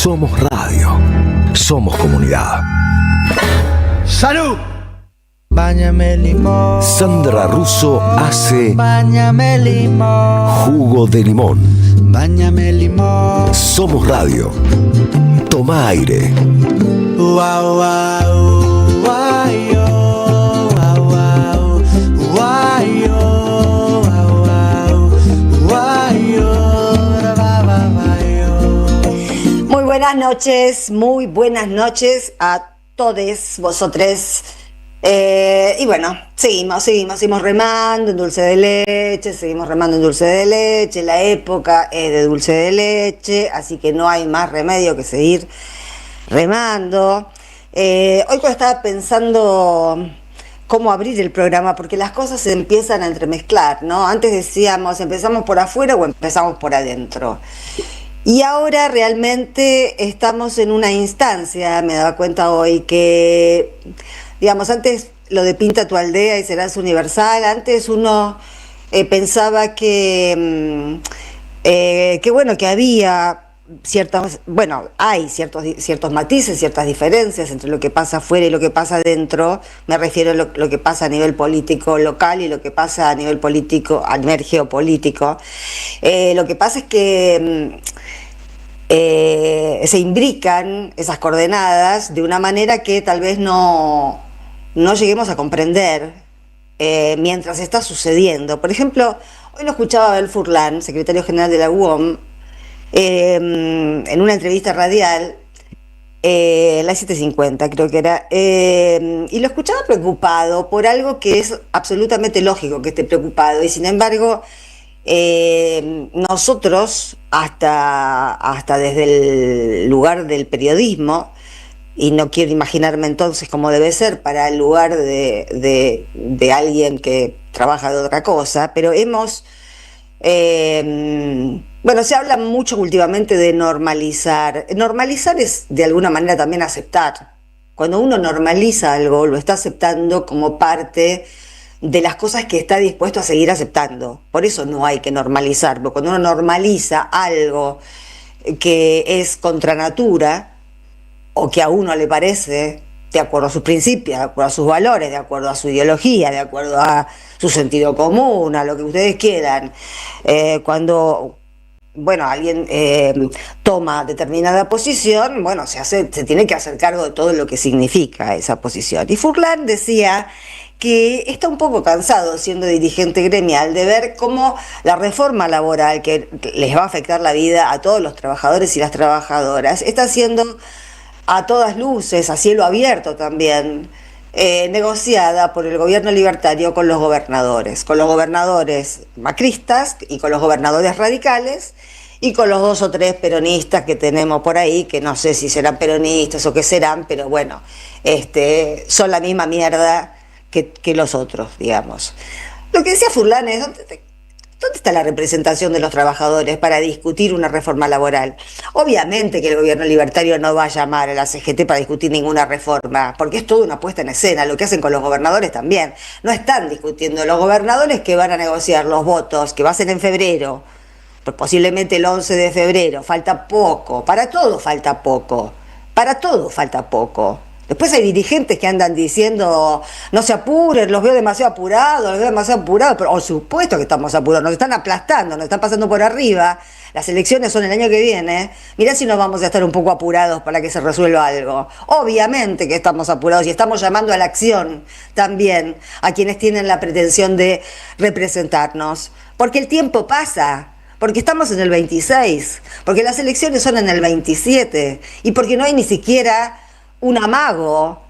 Somos radio. Somos comunidad. ¡Salud! Báñame limón. Sandra Russo hace Báñame limón. jugo de limón. Báñame limón. Somos radio. Toma aire. Wow, wow, wow, yo, wow, wow, wow, yo, wow, wow, wow, yo, Muy buenas noches a todos vosotros. Y bueno, seguimos remando en dulce de leche, la época es de dulce de leche, así que no hay más remedio que seguir remando. Hoy cuando estaba pensando cómo abrir el programa, porque las cosas se empiezan a entremezclar, ¿no? Antes decíamos, ¿empezamos por afuera o empezamos por adentro? Y ahora realmente estamos en una instancia, me daba cuenta hoy, que, digamos, antes lo de pinta tu aldea y serás universal, antes uno pensaba que bueno, que había hay ciertos matices, ciertas diferencias entre lo que pasa afuera y lo que pasa adentro. Me refiero a lo que pasa a nivel político local y lo que pasa a nivel político, a nivel geopolítico. Lo que pasa es que se imbrican esas coordenadas de una manera que tal vez no lleguemos a comprender mientras está sucediendo. Por ejemplo, hoy lo escuchaba Abel Furlan, secretario general de la UOM, en una entrevista radial, la 750 creo que era, y lo escuchaba preocupado por algo que es absolutamente lógico que esté preocupado, y sin embargo nosotros hasta desde el lugar del periodismo, y no quiero imaginarme entonces cómo debe ser para el lugar de alguien que trabaja de otra cosa, pero se habla mucho últimamente de normalizar. Normalizar es de alguna manera también aceptar. Cuando uno normaliza algo, lo está aceptando como parte de las cosas que está dispuesto a seguir aceptando. Por eso no hay que normalizar, porque cuando uno normaliza algo que es contra natura, o que a uno le parece, de acuerdo a sus principios, de acuerdo a sus valores, de acuerdo a su ideología, de acuerdo a su sentido común, a lo que ustedes quieran, cuando alguien toma determinada posición, se tiene que hacer cargo de todo lo que significa esa posición. Y Furlan decía que está un poco cansado, siendo dirigente gremial, de ver cómo la reforma laboral que les va a afectar la vida a todos los trabajadores y las trabajadoras está siendo a todas luces, a cielo abierto también, negociada por el gobierno libertario con los gobernadores macristas y con los gobernadores radicales y con los 2 o 3 peronistas que tenemos por ahí, que no sé si serán peronistas o qué serán, pero bueno, son la misma mierda que los otros, digamos. Lo que decía Furlan es, ¿dónde está la representación de los trabajadores para discutir una reforma laboral? Obviamente que el gobierno libertario no va a llamar a la CGT para discutir ninguna reforma, porque es toda una puesta en escena, lo que hacen con los gobernadores también. No están discutiendo los gobernadores que van a negociar los votos, que va a ser en febrero, pues posiblemente el 11 de febrero, falta poco, para todo falta poco. Después hay dirigentes que andan diciendo, no se apuren, los veo demasiado apurados, pero por supuesto que estamos apurados, nos están aplastando, nos están pasando por arriba, las elecciones son el año que viene, mirá si nos vamos a estar un poco apurados para que se resuelva algo. Obviamente que estamos apurados y estamos llamando a la acción también a quienes tienen la pretensión de representarnos, porque el tiempo pasa. Porque estamos en el 26, porque las elecciones son en el 27 y porque no hay ni siquiera un amago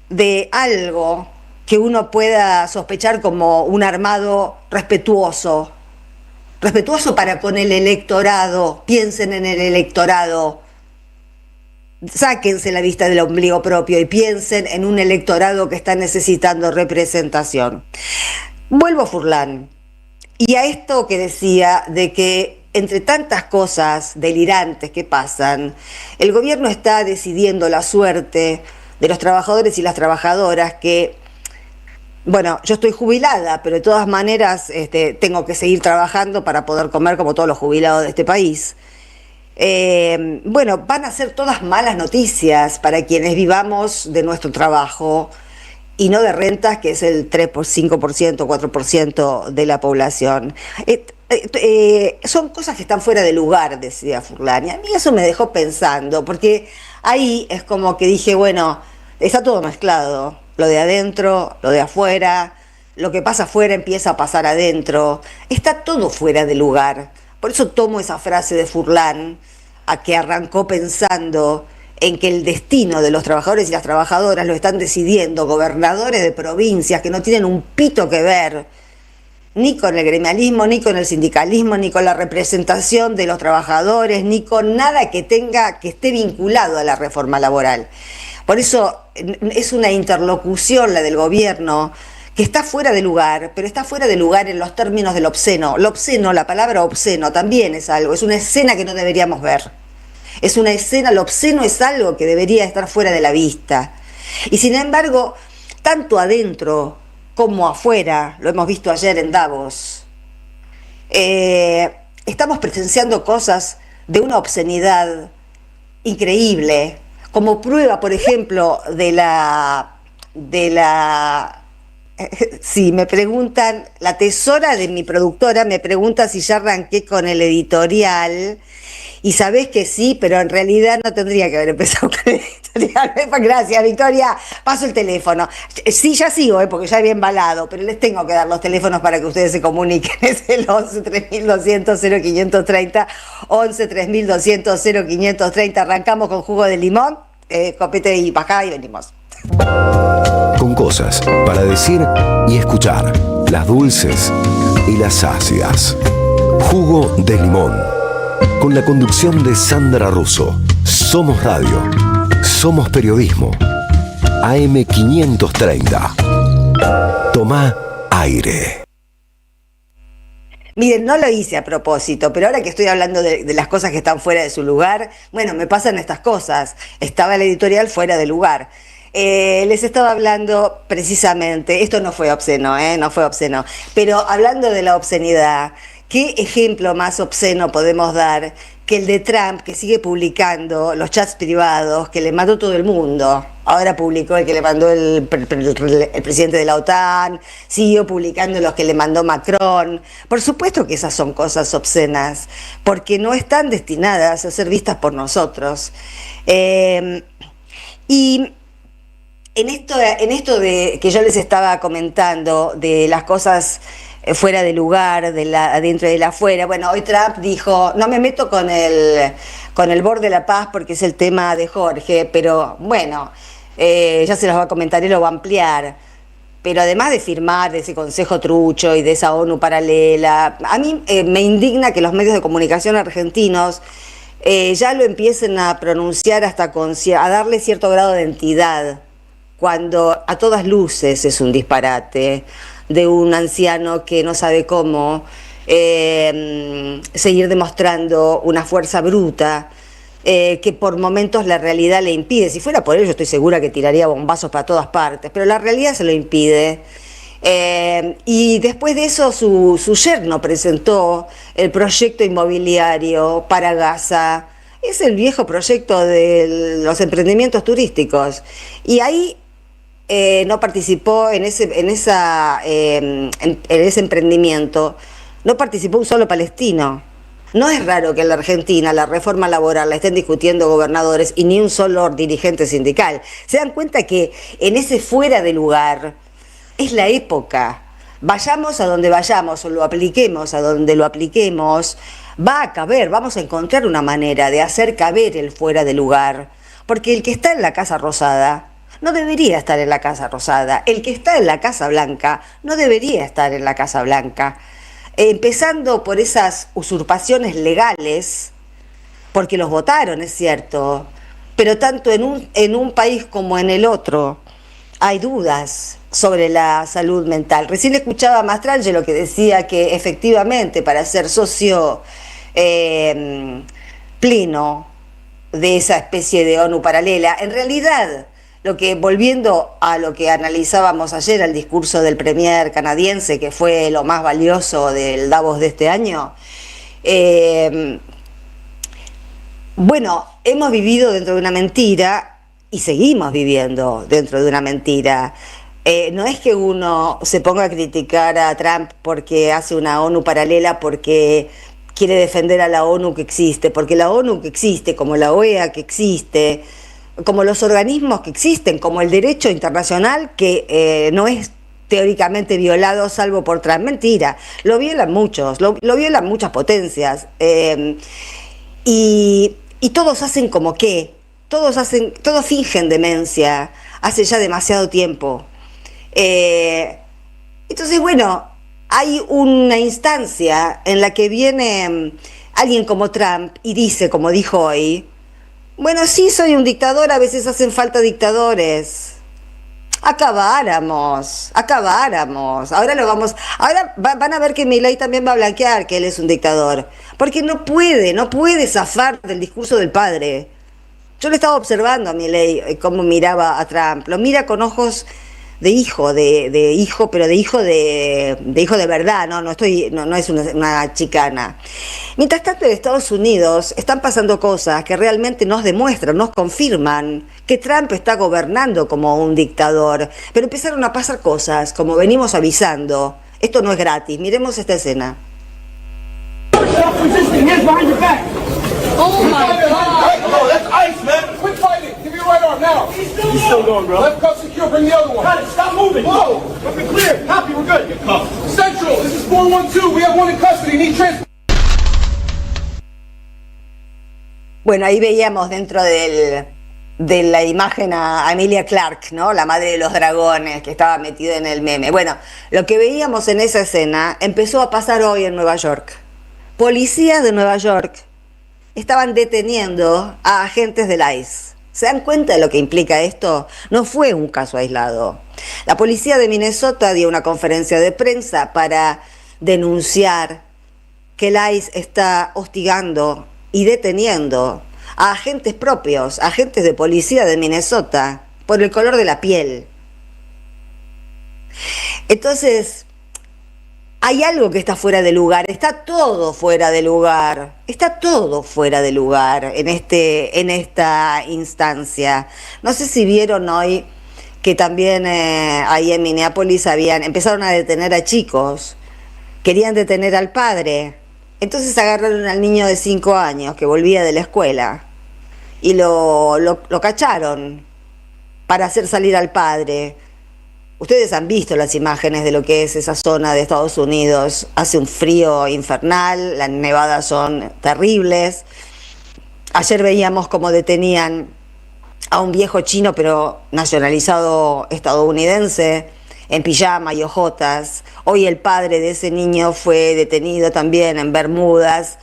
de algo que uno pueda sospechar como un armado respetuoso para con el electorado. Piensen en el electorado, sáquense la vista del ombligo propio y piensen en un electorado que está necesitando representación. Vuelvo a Furlan y a esto que decía de que entre tantas cosas delirantes que pasan, el gobierno está decidiendo la suerte de los trabajadores y las trabajadoras que, yo estoy jubilada, pero de todas maneras tengo que seguir trabajando para poder comer como todos los jubilados de este país. bueno, van a ser todas malas noticias para quienes vivamos de nuestro trabajo y no de rentas, que es el 3%, 5%, 4% de la población. Son cosas que están fuera de lugar, decía Furlan, y a mí eso me dejó pensando, porque ahí es como que dije, bueno, está todo mezclado, lo de adentro, lo de afuera, lo que pasa afuera empieza a pasar adentro, está todo fuera de lugar. Por eso tomo esa frase de Furlan, a que arrancó pensando en que el destino de los trabajadores y las trabajadoras lo están decidiendo gobernadores de provincias que no tienen un pito que ver ni con el gremialismo, ni con el sindicalismo, ni con la representación de los trabajadores, ni con nada que esté vinculado a la reforma laboral. Por eso es una interlocución la del gobierno que está fuera de lugar, pero está fuera de lugar en los términos del obsceno. Lo obsceno, la palabra obsceno también es algo, es una escena que no deberíamos ver. Es una escena, lo obsceno es algo que debería estar fuera de la vista. Y sin embargo, tanto adentro como afuera, lo hemos visto ayer en Davos, estamos presenciando cosas de una obscenidad increíble, como prueba, por ejemplo, de la sí, me preguntan, la tesora de mi productora me pregunta si ya arranqué con el editorial, y sabés que sí, pero en realidad no tendría que haber empezado con el editorial. Gracias, Victoria, paso el teléfono. Sí, ya sigo, porque ya había embalado, pero les tengo que dar los teléfonos para que ustedes se comuniquen. Es el 11 3200 0530, 11 3200 0530. Arrancamos con jugo de limón, copete y bajá y venimos. Con cosas para decir y escuchar, las dulces y las ácidas. Jugo de limón, con la conducción de Sandra Russo. Somos radio, somos periodismo. AM530. Tomá aire. Miren, no lo hice a propósito, pero ahora que estoy hablando de las cosas que están fuera de su lugar, bueno, me pasan estas cosas. Estaba el editorial fuera de lugar. Les estaba hablando precisamente, esto no fue obsceno, no fue obsceno, pero hablando de la obscenidad, ¿qué ejemplo más obsceno podemos dar que el de Trump, que sigue publicando los chats privados que le mandó todo el mundo? Ahora publicó el que le mandó el presidente de la OTAN, siguió publicando los que le mandó Macron. Por supuesto que esas son cosas obscenas, porque no están destinadas a ser vistas por nosotros. Y en esto de que yo les estaba comentando, de las cosas fuera de lugar, de la adentro y de la afuera, bueno, hoy Trump dijo, no me meto con el Borde de la Paz porque es el tema de Jorge, pero bueno, ya se los va a comentar y lo va a ampliar. Pero además de firmar de ese consejo trucho y de esa ONU paralela, a mí me indigna que los medios de comunicación argentinos ya lo empiecen a pronunciar hasta a darle cierto grado de entidad, cuando a todas luces es un disparate de un anciano que no sabe cómo seguir demostrando una fuerza bruta que por momentos la realidad le impide. Si fuera por ello, estoy segura que tiraría bombazos para todas partes, pero la realidad se lo impide. Y después de eso su yerno presentó el proyecto inmobiliario para Gaza. Es el viejo proyecto de los emprendimientos turísticos, y ahí no participó en ese emprendimiento, no participó un solo palestino. No es raro que en la Argentina la reforma laboral la estén discutiendo gobernadores y ni un solo dirigente sindical. Se dan cuenta que en ese fuera de lugar es la época. Vayamos a donde vayamos o lo apliquemos a donde lo apliquemos, va a caber, vamos a encontrar una manera de hacer caber el fuera de lugar. Porque el que está en la Casa Rosada no debería estar en la Casa Rosada. El que está en la Casa Blanca no debería estar en la Casa Blanca. Empezando por esas usurpaciones legales, porque los votaron, es cierto, pero tanto en un país como en el otro hay dudas sobre la salud mental. Recién le escuchaba a Mastrangelo que decía que efectivamente para ser socio pleno de esa especie de ONU paralela, en realidad, volviendo a lo que analizábamos ayer, al discurso del premier canadiense, que fue lo más valioso del Davos de este año, Bueno, hemos vivido dentro de una mentira y seguimos viviendo dentro de una mentira. No es que uno se ponga a criticar a Trump porque hace una ONU paralela, porque quiere defender a la ONU que existe, porque la ONU que existe, como la OEA que existe, como los organismos que existen, como el derecho internacional que no es teóricamente violado salvo por Trump. Mentira, lo violan muchos, lo violan muchas potencias. Y todos hacen como que, todos fingen demencia hace ya demasiado tiempo. Entonces, bueno, hay una instancia en la que viene alguien como Trump y dice, como dijo hoy, bueno, sí, soy un dictador, a veces hacen falta dictadores. Acabáramos. Ahora van a ver que Milei también va a blanquear que él es un dictador. Porque no puede zafar del discurso del padre. Yo le estaba observando a Milei cómo miraba a Trump. Lo mira con ojos de hijo, de hijo, pero de hijo de verdad, no es una chicana. Mientras tanto, en Estados Unidos están pasando cosas que realmente nos demuestran, nos confirman que Trump está gobernando como un dictador. Pero empezaron a pasar cosas, como venimos avisando. Esto no es gratis. Miremos esta escena. Stop resisting. Hands behind your back. Oh my God! Oh, that's ice, man. Quit fighting. Give me your right arm now. He's still going, bro. Left cuff secure. Bring the other one. Got it. Stop moving. Whoa. Weapon clear. Copy. We're good. Get cuffed. Central. This is 412. We have one in custody. Need transport. Bueno, ahí veíamos dentro de la imagen a Emilia Clarke, ¿no? La madre de los dragones, que estaba metida en el meme. Bueno, lo que veíamos en esa escena empezó a pasar hoy en Nueva York. Policías de Nueva York estaban deteniendo a agentes del ICE. ¿Se dan cuenta de lo que implica esto? No fue un caso aislado. La policía de Minnesota dio una conferencia de prensa para denunciar que el ICE está hostigando y deteniendo a agentes propios, agentes de policía de Minnesota, por el color de la piel. Entonces, hay algo que está fuera de lugar, está todo fuera de lugar, está todo fuera de lugar en esta instancia. No sé si vieron hoy que también ahí en Minneapolis empezaron a detener a chicos, querían detener al padre. Entonces agarraron al niño de 5 años que volvía de la escuela y lo cacharon para hacer salir al padre. Ustedes han visto las imágenes de lo que es esa zona de Estados Unidos. Hace un frío infernal, las nevadas son terribles. Ayer veíamos cómo detenían a un viejo chino, pero nacionalizado estadounidense, en pijama y ojotas. Hoy el padre de ese niño fue detenido también en bermudas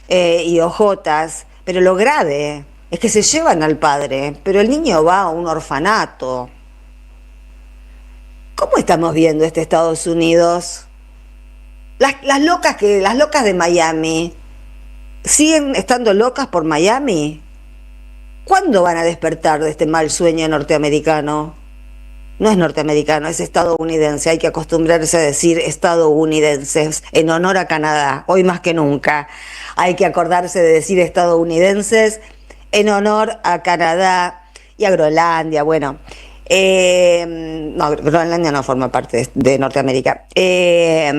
y ojotas. Pero lo grave es que se llevan al padre, pero el niño va a un orfanato. ¿Cómo estamos viendo este Estados Unidos? Las locas de Miami, ¿siguen estando locas por Miami? ¿Cuándo van a despertar de este mal sueño norteamericano? No es norteamericano, es estadounidense. Hay que acostumbrarse a decir estadounidenses en honor a Canadá, hoy más que nunca. Hay que acordarse de decir estadounidenses en honor a Canadá y a Groenlandia. Bueno, no, Groenlandia no forma parte de Norteamérica. Es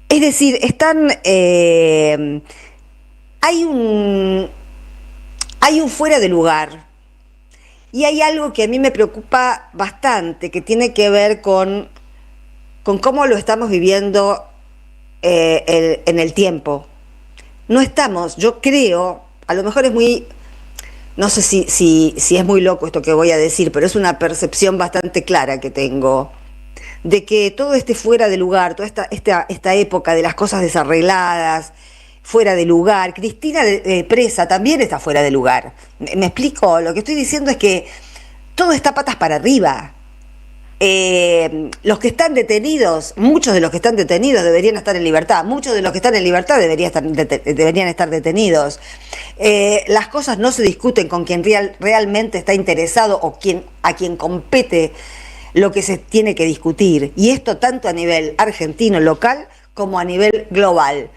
decir, hay un fuera de lugar. Y hay algo que a mí me preocupa bastante, que tiene que ver con cómo lo estamos viviendo en el tiempo. No estamos, yo creo, a lo mejor es muy, no sé si es muy loco esto que voy a decir, pero es una percepción bastante clara que tengo, de que todo este fuera de lugar, toda esta época de las cosas desarregladas, fuera de lugar. Cristina presa también está fuera de lugar. ¿Me explico? Lo que estoy diciendo es que todo está patas para arriba. Los que están detenidos, muchos de los que están detenidos deberían estar en libertad. Muchos de los que están en libertad deberían estar detenidos. Las cosas no se discuten con quien realmente está interesado o a quien compete lo que se tiene que discutir. Y esto tanto a nivel argentino, local, como a nivel global.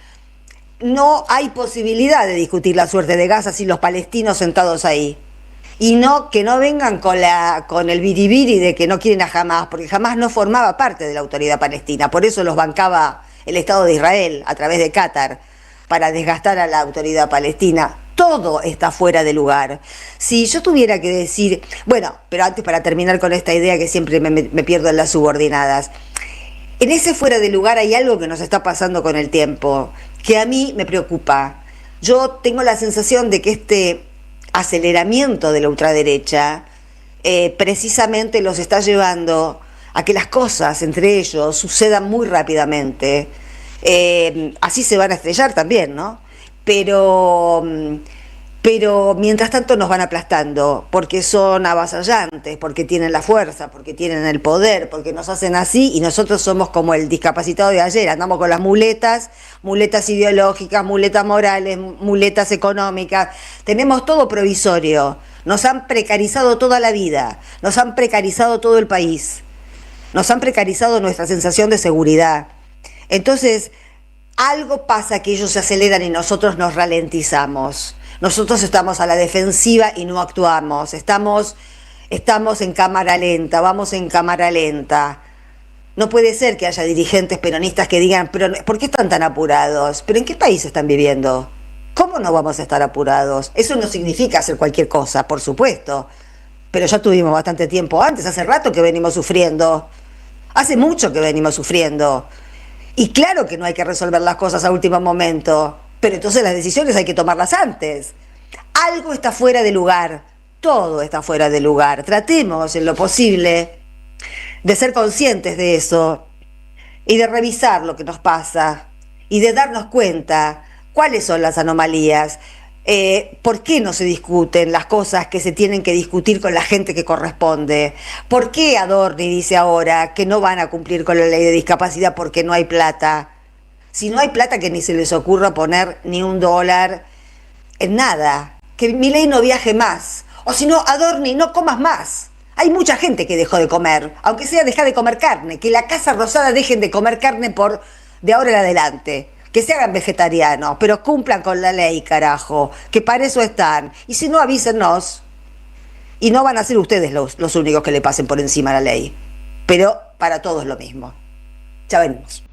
no hay posibilidad de discutir la suerte de Gaza sin los palestinos sentados ahí. Y no que no vengan con el biribiri de que no quieren a Hamas, porque Hamas no formaba parte de la autoridad palestina, por eso los bancaba el Estado de Israel a través de Qatar, para desgastar a la autoridad palestina. Todo está fuera de lugar. Si yo tuviera que decir, bueno, pero antes para terminar con esta idea que siempre me pierdo en las subordinadas, en ese fuera de lugar hay algo que nos está pasando con el tiempo, que a mí me preocupa. Yo tengo la sensación de que este aceleramiento de la ultraderecha precisamente los está llevando a que las cosas entre ellos sucedan muy rápidamente. Así se van a estrellar también, ¿no? Pero, pero mientras tanto nos van aplastando, porque son avasallantes, porque tienen la fuerza, porque tienen el poder, porque nos hacen así y nosotros somos como el discapacitado de ayer, andamos con las muletas, muletas ideológicas, muletas morales, muletas económicas, tenemos todo provisorio, nos han precarizado toda la vida, nos han precarizado todo el país, nos han precarizado nuestra sensación de seguridad. Entonces, algo pasa que ellos se aceleran y nosotros nos ralentizamos. Nosotros estamos a la defensiva y no actuamos. Estamos en cámara lenta, vamos en cámara lenta. No puede ser que haya dirigentes peronistas que digan, pero ¿por qué están tan apurados? ¿Pero en qué país están viviendo? ¿Cómo no vamos a estar apurados? Eso no significa hacer cualquier cosa, por supuesto. Pero ya tuvimos bastante tiempo antes, hace rato que venimos sufriendo. Hace mucho que venimos sufriendo. Y claro que no hay que resolver las cosas a último momento, pero entonces las decisiones hay que tomarlas antes. Algo está fuera de lugar, todo está fuera de lugar. Tratemos en lo posible de ser conscientes de eso y de revisar lo que nos pasa y de darnos cuenta cuáles son las anomalías, por qué no se discuten las cosas que se tienen que discutir con la gente que corresponde, por qué Adorni dice ahora que no van a cumplir con la ley de discapacidad porque no hay plata. Si no hay plata, que ni se les ocurra poner ni $1 en nada, que Milei no viaje más, o si no, Adorni, no comas más. Hay mucha gente que dejó de comer, aunque sea dejar de comer carne, que la Casa Rosada dejen de comer carne por de ahora en adelante, que se hagan vegetarianos, pero cumplan con la ley, carajo, que para eso están. Y si no, avísennos, y no van a ser ustedes los únicos que le pasen por encima la ley, pero para todos lo mismo. Ya venimos.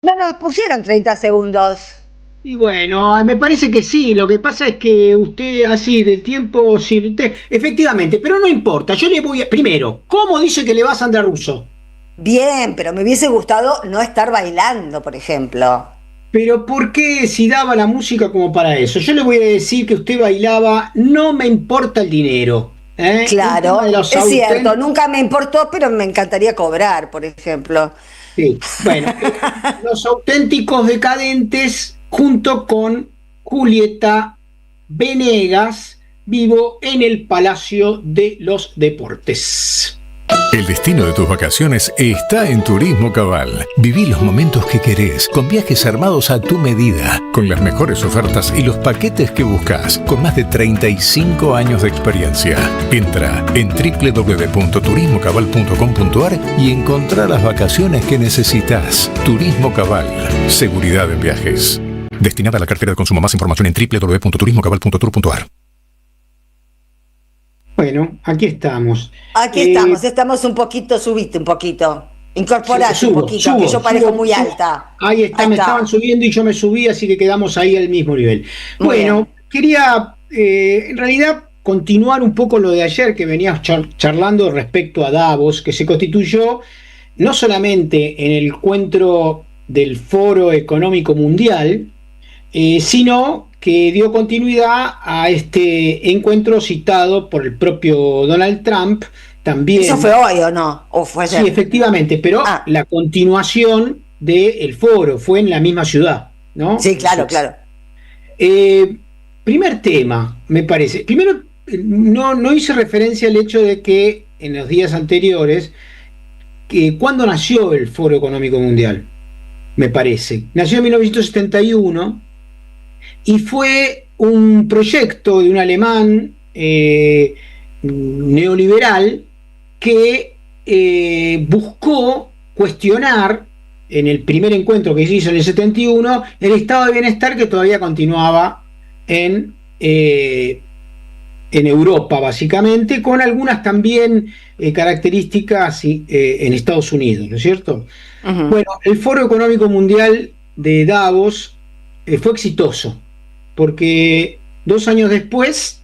No nos pusieron 30 segundos. Y bueno, me parece que sí, lo que pasa es que usted así del tiempo, sí, efectivamente, pero no importa, yo le voy a... Primero, ¿cómo dice que le va a Sandra Russo? Bien, pero me hubiese gustado no estar bailando, por ejemplo. Pero ¿por qué si daba la música como para eso? Yo le voy a decir que usted bailaba No me importa el dinero. Claro, es cierto, nunca me importó, pero me encantaría cobrar, por ejemplo. Sí, bueno, Los Auténticos Decadentes junto con Julieta Venegas, vivo en el Palacio de los Deportes. El destino de tus vacaciones está en Turismo Cabal. Viví los momentos que querés, con viajes armados a tu medida, con las mejores ofertas y los paquetes que buscas, con más de 35 años de experiencia. Entra en www.turismocabal.com.ar y encontrá las vacaciones que necesitas. Turismo Cabal. Seguridad en viajes. Destinada a la cartera de consumo. Más información en www.turismocabal.tour.ar. Bueno, aquí estamos. Aquí estamos un poquito, subiste un poquito. Incorporate un poquito, que yo parezco muy alta. Ahí está, me estaban subiendo y yo me subí, así que quedamos ahí al mismo nivel. Bueno, quería en realidad continuar un poco lo de ayer que veníamos charlando respecto a Davos, que se constituyó no solamente en el encuentro del Foro Económico Mundial, sino que dio continuidad a este encuentro citado por el propio Donald Trump también. ¿Eso fue hoy o no? ¿O fue ayer? Sí, efectivamente, pero la continuación del foro fue en la misma ciudad, ¿no? Sí, claro, claro. Primer tema, me parece. Primero, no hice referencia al hecho de que en los días anteriores, ¿cuándo nació el Foro Económico Mundial? Me parece. Nació en 1971 y fue un proyecto de un alemán neoliberal que buscó cuestionar en el primer encuentro que se hizo en el 71 el estado de bienestar que todavía continuaba en Europa, básicamente, con algunas también características en Estados Unidos, ¿no es cierto? Uh-huh. Bueno, el Foro Económico Mundial de Davos fue exitoso, porque 2 años después,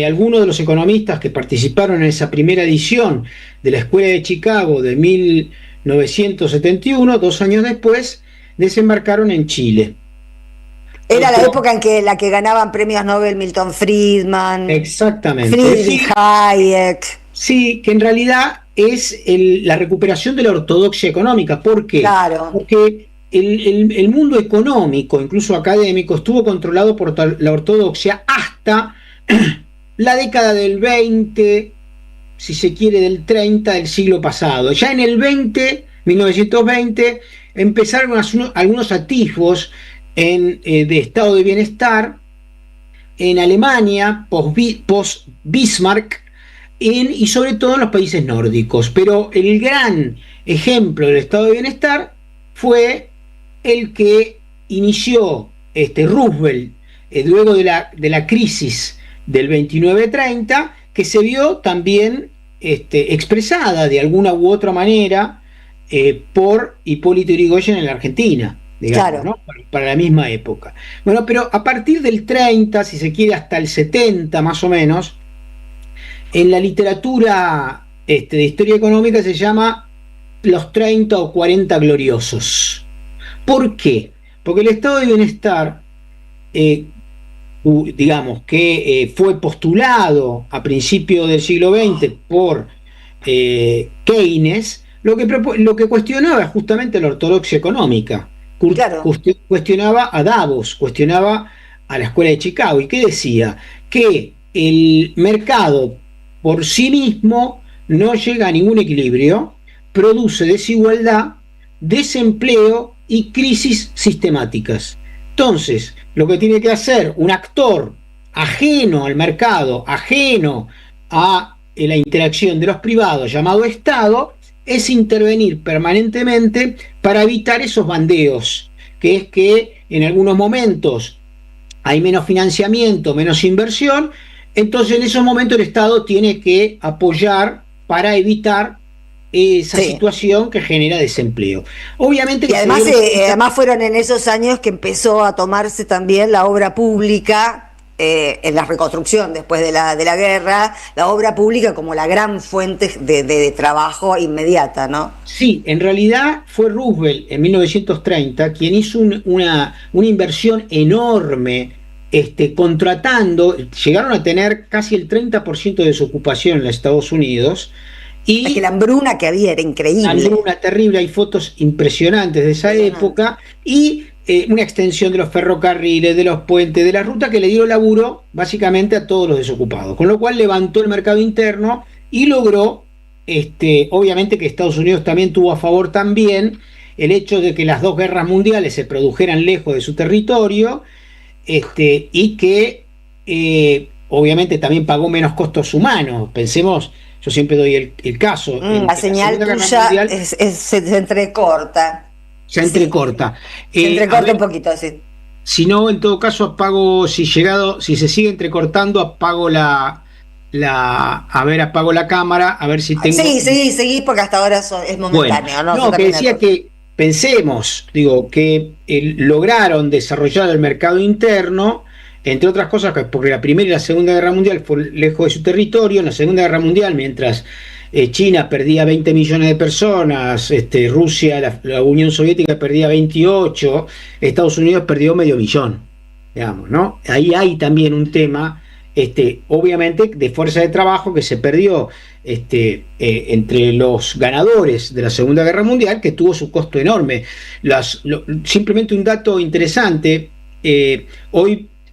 algunos de los economistas que participaron en esa primera edición de la Escuela de Chicago de 1971, 2 años después, desembarcaron en Chile. Era la época en que ganaban premios Nobel Milton Friedman. Exactamente. Friedrich Hayek. Sí, que en realidad es la recuperación de la ortodoxia económica. ¿Por qué? Claro. Porque el mundo económico, incluso académico, estuvo controlado por la ortodoxia hasta la década del 20, si se quiere, del 30 del siglo pasado. Ya en el 1920, empezaron algunos atisbos de estado de bienestar en Alemania, post-Bismarck, y sobre todo en los países nórdicos. Pero el gran ejemplo del estado de bienestar fue el que inició Roosevelt luego de la crisis del 29-30, que se vio también expresada de alguna u otra manera por Hipólito Yrigoyen en la Argentina, digamos, claro, ¿no? Para la misma época. Bueno, pero a partir del 30, si se quiere, hasta el 70 más o menos, en la literatura de historia económica se llama los 30 o 40 gloriosos. ¿Por qué? Porque el estado de bienestar, digamos, que fue postulado a principios del siglo XX por Keynes, lo que cuestionaba justamente la ortodoxia económica. Claro. Cuestionaba a Davos, cuestionaba a la Escuela de Chicago. ¿Y qué decía? Que el mercado por sí mismo no llega a ningún equilibrio, produce desigualdad, desempleo y crisis sistemáticas. Entonces, lo que tiene que hacer un actor ajeno al mercado, ajeno a la interacción de los privados, llamado Estado, es intervenir permanentemente para evitar esos bandeos, que es que en algunos momentos hay menos financiamiento, menos inversión, entonces en esos momentos el Estado tiene que apoyar para evitar esa Sí. situación que genera desempleo. Obviamente Y que además, se dio- además fueron en esos años que empezó a tomarse también la obra pública, en la reconstrucción después de la guerra, la obra pública como la gran fuente de trabajo inmediata, ¿no? Sí, en realidad fue Roosevelt en 1930 quien hizo una inversión enorme, contratando, llegaron a tener casi el 30% de desocupación en los Estados Unidos, Es que y la hambruna que había era increíble. hambruna terrible, hay fotos impresionantes de esa Impresionante. época, y una extensión de los ferrocarriles, de los puentes, de la ruta que le dio laburo básicamente a todos los desocupados, con lo cual levantó el mercado interno y logró, obviamente que Estados Unidos también tuvo a favor también el hecho de que las dos guerras mundiales se produjeran lejos de su territorio, y que obviamente también pagó menos costos humanos. Pensemos, yo siempre doy el caso. La señal Segunda Guerra tuya Mundial se entrecorta. se entrecorta. Se A entrecorta ver, un poquito, sí. si no, en todo caso, apago, si se sigue entrecortando, apago apago la cámara, a ver si tengo. Sí, seguí, porque hasta ahora es Bueno, momentáneo, ¿no? no, Yo que también decía la- que pensemos, digo, que lograron desarrollar el mercado interno, entre otras cosas, porque la Primera y la Segunda Guerra Mundial fue lejos de su territorio. En la Segunda Guerra Mundial, mientras China perdía 20 millones de personas, Rusia, la Unión Soviética perdía 28, Estados Unidos perdió medio millón, digamos, ¿no? Ahí hay también un tema, obviamente, de fuerza de trabajo que se perdió, entre los ganadores de la Segunda Guerra Mundial, que tuvo su costo enorme. Simplemente un dato interesante,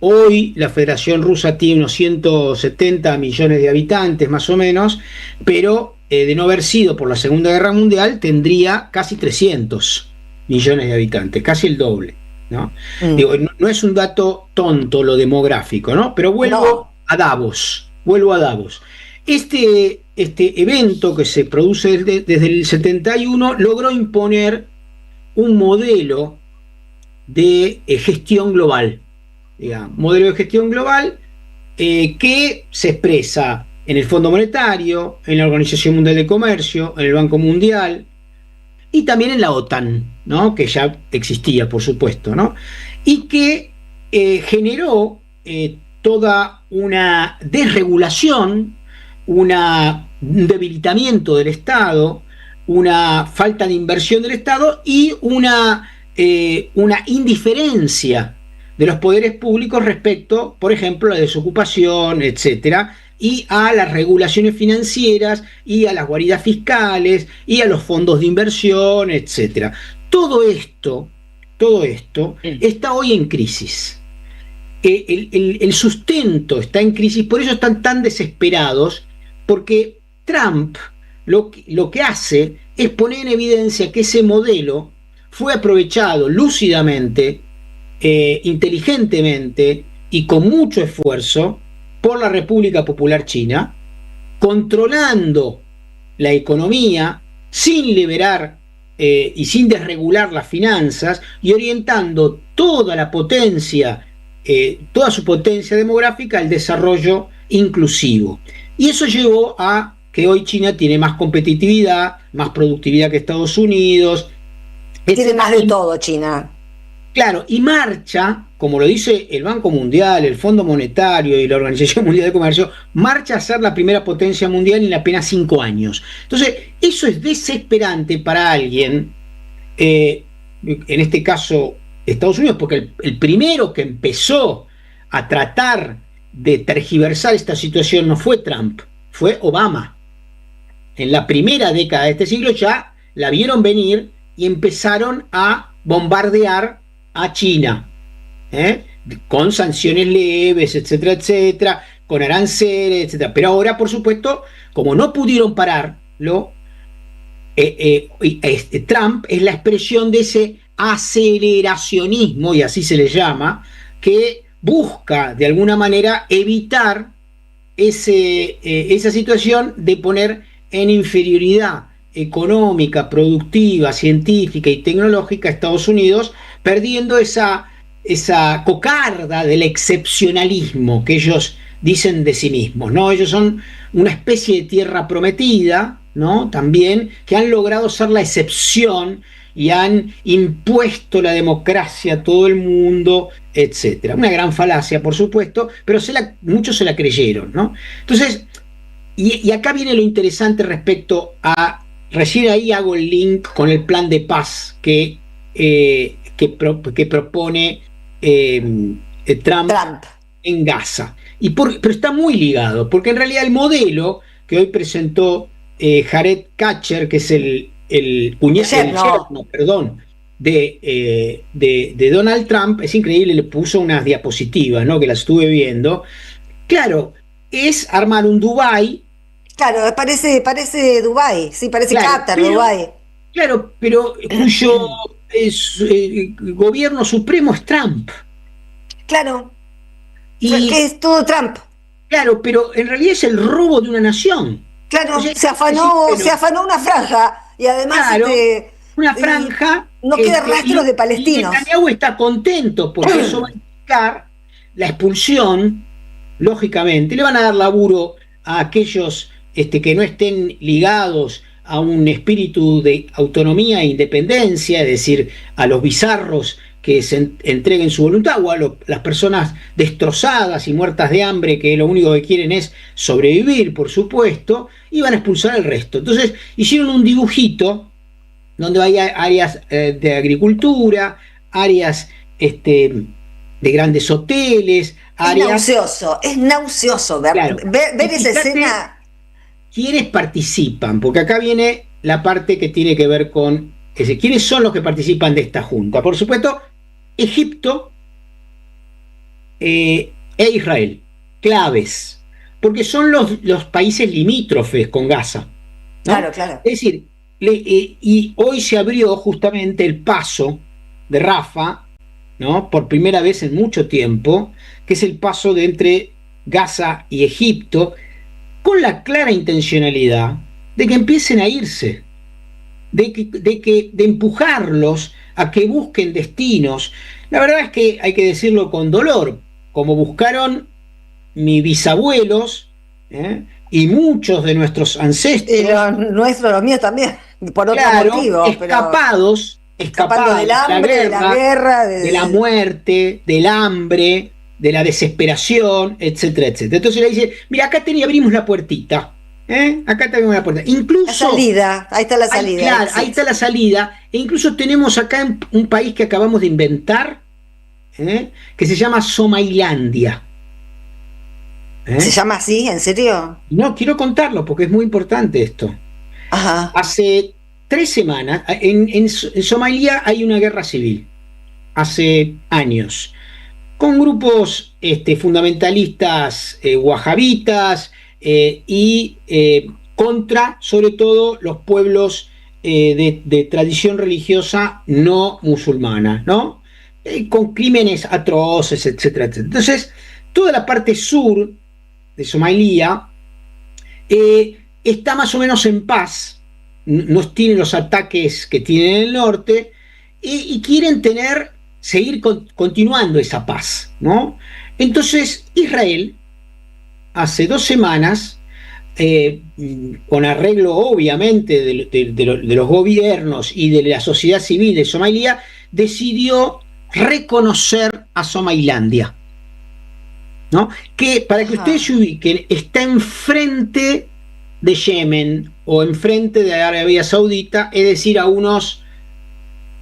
hoy la Federación Rusa tiene unos 170 millones de habitantes más o menos, pero de no haber sido por la Segunda Guerra Mundial tendría casi 300 millones de habitantes, casi el doble, ¿no? Digo, no es un dato tonto lo demográfico, ¿no? Pero vuelvo a Davos. Este evento que se produce desde el 71 logró imponer un modelo de gestión global, digamos, que se expresa en el Fondo Monetario, en la Organización Mundial de Comercio, en el Banco Mundial y también en la OTAN, ¿no? Que ya existía, por supuesto, ¿no? Y que generó toda una desregulación, un debilitamiento del Estado, una falta de inversión del Estado y una indiferencia de los poderes públicos respecto, por ejemplo, a la desocupación, etcétera, y a las regulaciones financieras y a las guaridas fiscales y a los fondos de inversión, etcétera. Todo esto está hoy en crisis. El sustento está en crisis, por eso están tan desesperados, porque Trump lo que hace es poner en evidencia que ese modelo fue aprovechado lúcidamente, inteligentemente y con mucho esfuerzo por la República Popular China, controlando la economía sin liberar y sin desregular las finanzas, y orientando toda la potencia, toda su potencia demográfica al desarrollo inclusivo. Y eso llevó a que hoy China tiene más competitividad, más productividad que Estados Unidos. Tiene más de todo China. Claro, y marcha, como lo dice el Banco Mundial, el Fondo Monetario y la Organización Mundial de Comercio, marcha a ser la primera potencia mundial en apenas 5 años. Entonces, eso es desesperante para alguien, en este caso Estados Unidos, porque el primero que empezó a tratar de tergiversar esta situación no fue Trump, fue Obama. En la primera década de este siglo ya la vieron venir y empezaron a bombardear a China, con sanciones leves, etcétera, etcétera, con aranceles, etcétera. Pero ahora, por supuesto, como no pudieron pararlo, Trump es la expresión de ese aceleracionismo, y así se le llama, que busca de alguna manera evitar esa situación de poner en inferioridad económica, productiva, científica y tecnológica a Estados Unidos, perdiendo esa cocarda del excepcionalismo que ellos dicen de sí mismos, ¿no? Ellos son una especie de tierra prometida, ¿no? También, que han logrado ser la excepción y han impuesto la democracia a todo el mundo, etcétera. Una gran falacia, por supuesto, pero muchos se la creyeron, ¿no? Entonces, y acá viene lo interesante respecto a, recién ahí hago el link con el plan de paz que propone Trump en Gaza. Pero está muy ligado, porque en realidad el modelo que hoy presentó Jared Kushner, que es el yerno, perdón, de Donald Trump, es increíble, le puso unas diapositivas, ¿no? Que las estuve viendo. Claro, es armar un Dubái. Claro, parece Dubái, sí, parece Qatar, Dubái. Claro, pero cuyo gobierno supremo es Trump. Claro, que es todo Trump. Claro, pero en realidad es el robo de una nación. Claro, o sea, se afanó una franja y además una franja. No queda rastro de palestinos. Netanyahu está contento porque eso va a implicar la expulsión, lógicamente. Le van a dar laburo a aquellos que no estén ligados a un espíritu de autonomía e independencia, es decir, a los bizarros que se entreguen su voluntad, o a las personas destrozadas y muertas de hambre que lo único que quieren es sobrevivir, por supuesto, y van a expulsar al resto. Entonces hicieron un dibujito donde hay áreas de agricultura, áreas de grandes hoteles, áreas... Es nauseoso ver, claro, ver esa escena. ¿Quiénes participan? Porque acá viene la parte que tiene que ver con quiénes son los que participan de esta junta. Por supuesto, Egipto e Israel, claves, porque son los países limítrofes con Gaza, ¿no? Claro. Es decir, y hoy se abrió justamente el paso de Rafah, ¿no? Por primera vez en mucho tiempo, que es el paso de entre Gaza y Egipto, con la clara intencionalidad de que empiecen a irse, de empujarlos a que busquen destinos. La verdad es que hay que decirlo con dolor, como buscaron mis bisabuelos y muchos de nuestros ancestros. Los míos también, por otro motivo. Escapados del hambre, de la guerra, de la muerte, del hambre, de la desesperación, etcétera, etcétera. Entonces le dice, mira, acá abrimos la puertita. Acá tenemos la puerta. Incluso, la salida, ahí está la salida. Claro, ahí está la salida. E incluso tenemos acá un país que acabamos de inventar, que se llama Somailandia. ¿Se llama así? ¿En serio? No, quiero contarlo porque es muy importante esto. Ajá. Hace 3 semanas, en Somalia hay una guerra civil, hace años, con grupos fundamentalistas wahabitas y contra, sobre todo, los pueblos de tradición religiosa no musulmana, ¿no? Con crímenes atroces, etcétera, etcétera. Entonces, toda la parte sur de Somalia está más o menos en paz, no tiene los ataques que tienen en el norte y quieren seguir continuando esa paz, ¿no? Entonces Israel hace 2 semanas, con arreglo obviamente de los gobiernos y de la sociedad civil de Somalia, decidió reconocer a Somailandia, ¿no? Que, para que ustedes se ubiquen, está enfrente de Yemen o enfrente de Arabia Saudita, es decir, a unos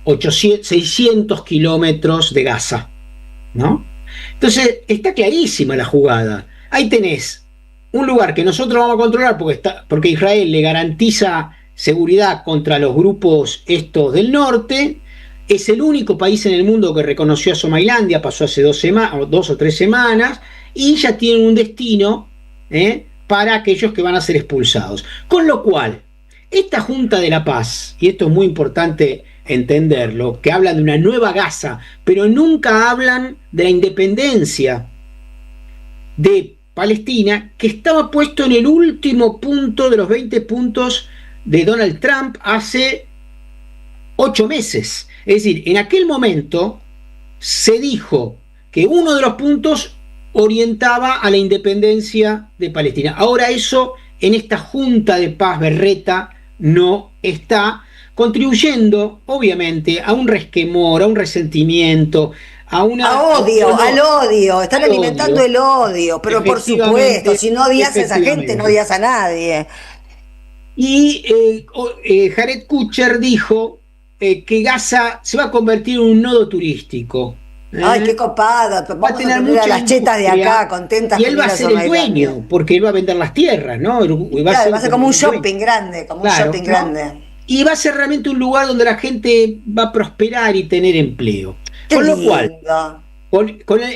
600 kilómetros de Gaza, ¿no? Entonces está clarísima la jugada. Ahí tenés un lugar que nosotros vamos a controlar porque Israel le garantiza seguridad contra los grupos estos del norte. Es el único país en el mundo que reconoció a Somailandia, pasó hace 2 o 3 semanas, y ya tienen un destino para aquellos que van a ser expulsados. Con lo cual, esta Junta de la Paz, y esto es muy importante entenderlo, que hablan de una nueva Gaza, pero nunca hablan de la independencia de Palestina, que estaba puesto en el último punto de los 20 puntos de Donald Trump hace 8 meses. Es decir, en aquel momento se dijo que uno de los puntos orientaba a la independencia de Palestina. Ahora eso, en esta Junta de Paz berreta, no está, contribuyendo obviamente a un resquemor, a un resentimiento, a odio, al odio, están alimentando el odio, pero por supuesto, si no odias a esa gente, no odias a nadie. Y Jared Kushner dijo que Gaza se va a convertir en un nodo turístico. Ay, qué copado, vamos a tener a las chetas de acá contentas. Y él va a ser el dueño, porque él va a vender las tierras, ¿no? Va a ser como un shopping grande, grande. Y va a ser realmente un lugar donde la gente va a prosperar y tener empleo. Con lo cual,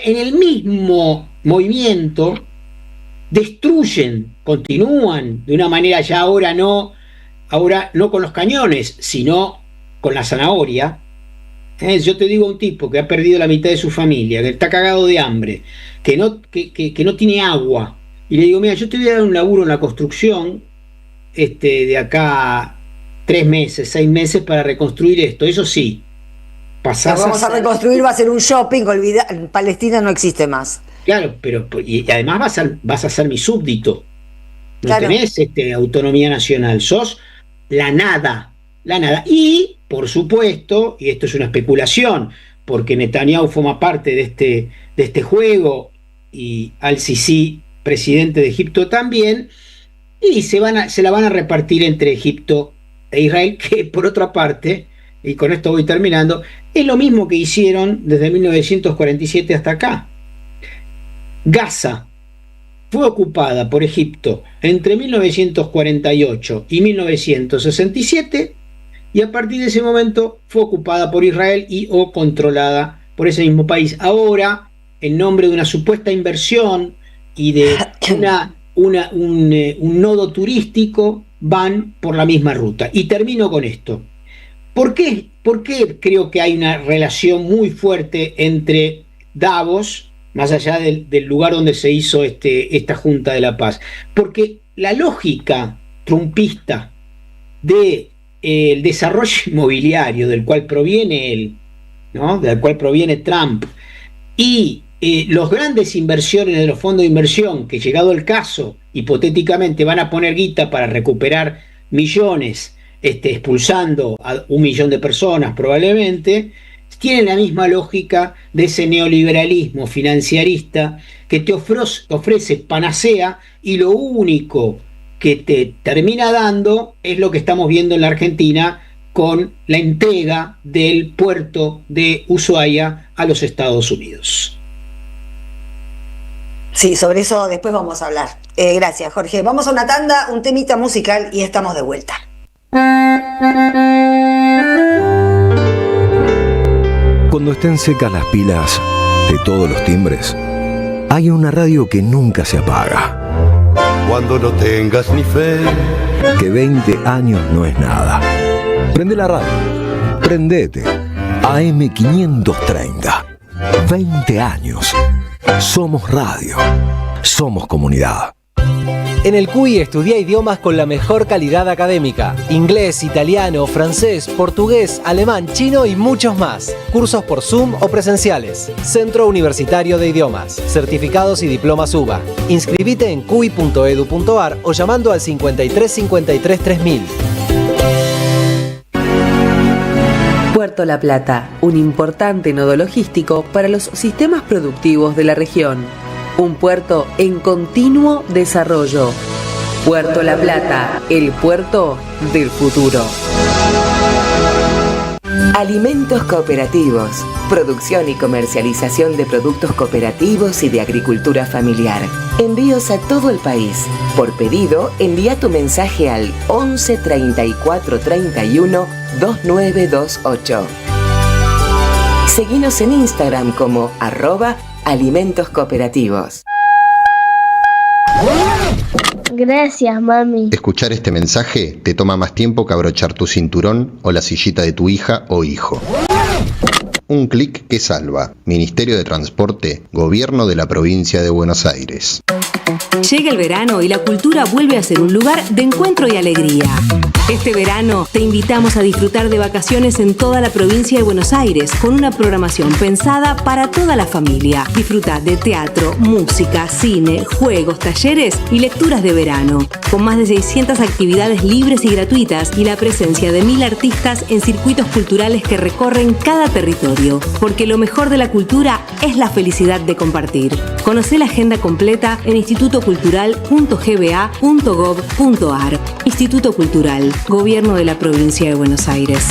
en el mismo movimiento, continúan de una manera ya ahora no con los cañones, sino con la zanahoria. Yo te digo, un tipo que ha perdido la mitad de su familia, que está cagado de hambre, que no tiene agua, y le digo, mira, yo te voy a dar un laburo en la construcción de acá 3 meses, 6 meses para reconstruir esto. Eso sí, vamos a reconstruir, va a ser un shopping, Palestina no existe más. Claro, y además vas a ser mi súbdito. No tenés autonomía nacional, sos la nada. Y, por supuesto, y esto es una especulación, porque Netanyahu forma parte de este juego, y Al-Sisi, presidente de Egipto, también, y se la van a repartir entre Egipto e Israel, que por otra parte, y con esto voy terminando, es lo mismo que hicieron desde 1947 hasta acá. Gaza fue ocupada por Egipto entre 1948 y 1967, y a partir de ese momento fue ocupada por Israel o controlada por ese mismo país. Ahora, en nombre de una supuesta inversión y de un nodo turístico, van por la misma ruta. Y termino con esto. ¿Por qué creo que hay una relación muy fuerte entre Davos, más allá del lugar donde se hizo esta Junta de la Paz? Porque la lógica trumpista del desarrollo inmobiliario del cual proviene él, ¿no? Del cual proviene Trump, y los grandes inversiones de los fondos de inversión, que llegado el caso, hipotéticamente van a poner guita para recuperar millones, expulsando a 1 millón de personas probablemente, tienen la misma lógica de ese neoliberalismo financierista que te ofrece panacea, y lo único que te termina dando es lo que estamos viendo en la Argentina con la entrega del puerto de Ushuaia a los Estados Unidos. Sí, sobre eso después vamos a hablar. Gracias, Jorge. Vamos a una tanda, un temita musical y estamos de vuelta. Cuando estén secas las pilas de todos los timbres, hay una radio que nunca se apaga. Cuando no tengas ni fe, que 20 años no es nada. Prende la radio. Prendete. AM530. 20 años. Somos radio. Somos comunidad. En el CUI estudia idiomas con la mejor calidad académica. Inglés, italiano, francés, portugués, alemán, chino y muchos más. Cursos por Zoom o presenciales. Centro Universitario de Idiomas. Certificados y diplomas UBA. Inscribite en cui.edu.ar o llamando al 53 53 3000. Puerto La Plata, un importante nodo logístico para los sistemas productivos de la región. Un puerto en continuo desarrollo. Puerto La Plata, el puerto del futuro. Alimentos cooperativos. Producción y comercialización de productos cooperativos y de agricultura familiar. Envíos a todo el país. Por pedido, envía tu mensaje al 11 34 31 2928. Seguinos en Instagram como @alimentos cooperativos. Gracias, mami. Escuchar este mensaje te toma más tiempo que abrochar tu cinturón o la sillita de tu hija o hijo. Un clic que salva. Ministerio de Transporte, Gobierno de la Provincia de Buenos Aires. Llega el verano y la cultura vuelve a ser un lugar de encuentro y alegría. Este verano te invitamos a disfrutar de vacaciones en toda la provincia de Buenos Aires con una programación pensada para toda la familia. Disfruta de teatro, música, cine, juegos, talleres y lecturas de verano, con más de 600 actividades libres y gratuitas y la presencia de 1000 artistas en circuitos culturales que recorren cada territorio. Porque lo mejor de la cultura es la felicidad de compartir. Conocé la agenda completa en institutocultural.gba.gov.ar. Instituto Cultural, Gobierno de la Provincia de Buenos Aires.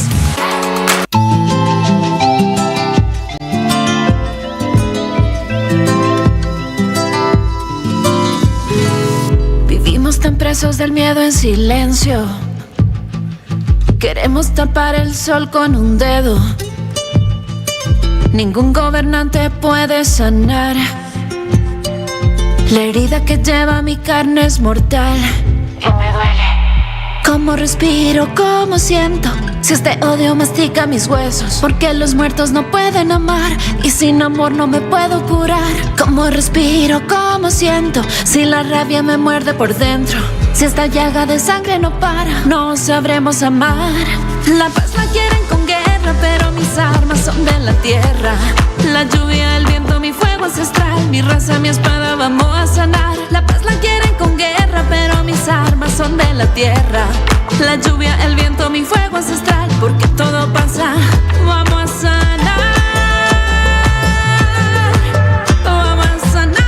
Vivimos tan presos del miedo en silencio. Queremos tapar el sol con un dedo. Ningún gobernante puede sanar. La herida que lleva mi carne es mortal. Y me duele. Cómo respiro, cómo siento, si este odio mastica mis huesos. Porque los muertos no pueden amar y sin amor no me puedo curar. Cómo respiro, cómo siento, si la rabia me muerde por dentro. Si esta llaga de sangre no para, no sabremos amar. La paz la quieren con guerra, pero mis armas son de la tierra. La lluvia, el viento, mi fuego ancestral, mi raza, mi espada, vamos a sanar. La paz la quieren con guerra, pero mis armas son de la tierra. La lluvia, el viento, mi fuego ancestral, porque todo pasa, vamos a sanar. Vamos a sanar.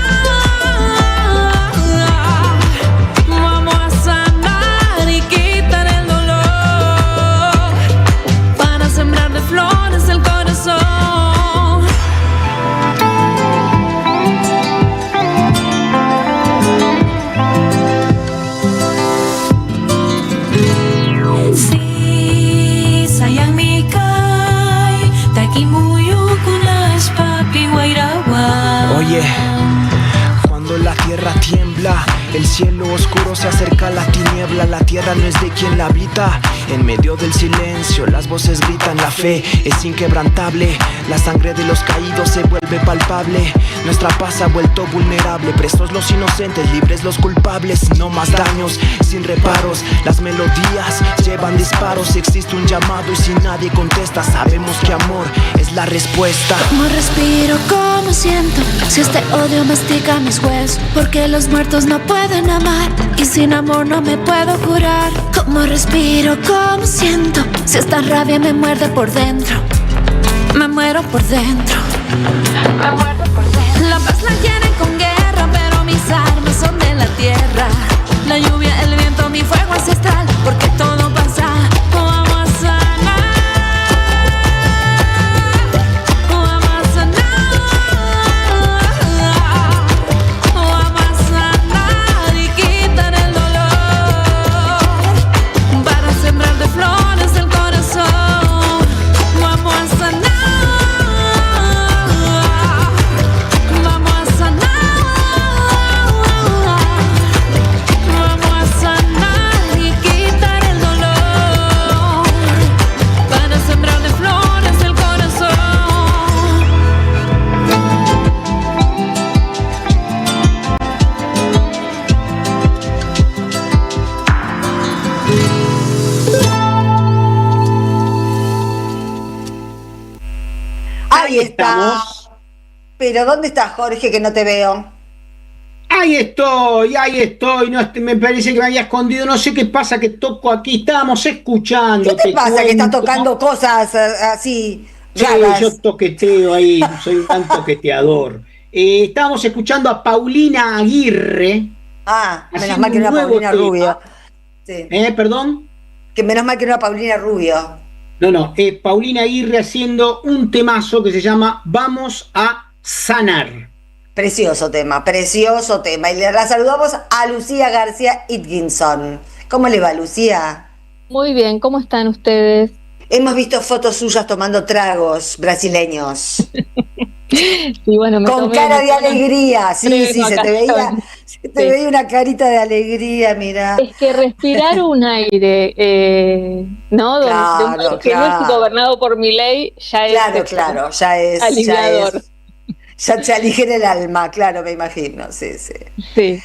Vamos a sanar y quitar el dolor para sembrar de flores el corazón. Oye, cuando la tierra tiembla, el cielo oscuro se acerca a la tiniebla. La tierra no es de quien la habita. En medio del silencio las voces gritan. La fe es inquebrantable. La sangre de los caídos se vuelve palpable. Nuestra paz ha vuelto vulnerable. Presos los inocentes, libres los culpables. No más daños, sin reparos. Las melodías llevan disparos. Existe un llamado y si nadie contesta, sabemos que amor es la respuesta. Cómo respiro, cómo siento, si este odio mastica mis huesos. Porque los muertos no pueden amar y sin amor no me puedo curar. Cómo respiro, cómo siento, si esta rabia me muerde por dentro. Me muero por dentro. Me muero por dentro. La paz la quieren con guerra, pero mis armas son de la tierra. La lluvia, el viento, mi fuego ancestral, porque todo pasa, vamos a sanar. Vamos a sanar. Vamos a sanar y quitar el dolor para sembrar de flores el corazón. Vamos a sanar. Vamos a sanar. Vamos a sanar y quitar el dolor para sembrar de flores el corazón. Ahí está. Estamos. Pero ¿dónde estás, Jorge, que no te veo? Ahí estoy. No, me parece que me había escondido. No sé qué pasa, que toco aquí. Estábamos escuchando. ¿Qué te pasa que estás tocando cosas así Sí, raras? yo toqueteo ahí, soy un gran toqueteador. Estábamos escuchando a Paulina Aguirre. Ah, menos haciendo mal que un no era nuevo Paulina tema. Rubio. Sí. ¿Perdón? Que menos mal que no era Paulina Rubio. No, Paulina Aguirre haciendo un temazo que se llama Vamos a Sanar. Precioso tema, precioso tema. Y le la saludamos a Lucía García Itkinson. ¿Cómo le va, Lucía? Muy bien, ¿cómo están ustedes? Hemos visto fotos suyas tomando tragos brasileños. Sí, bueno, Con cara de alegría, sí, se te veía una carita de alegría, mira. Es que respirar un aire, ¿no? Claro, de un país que no es gobernado por Milei, ya es. Claro, ya es aliviador. Ya te aligera el alma, claro, me imagino, sí. Sí.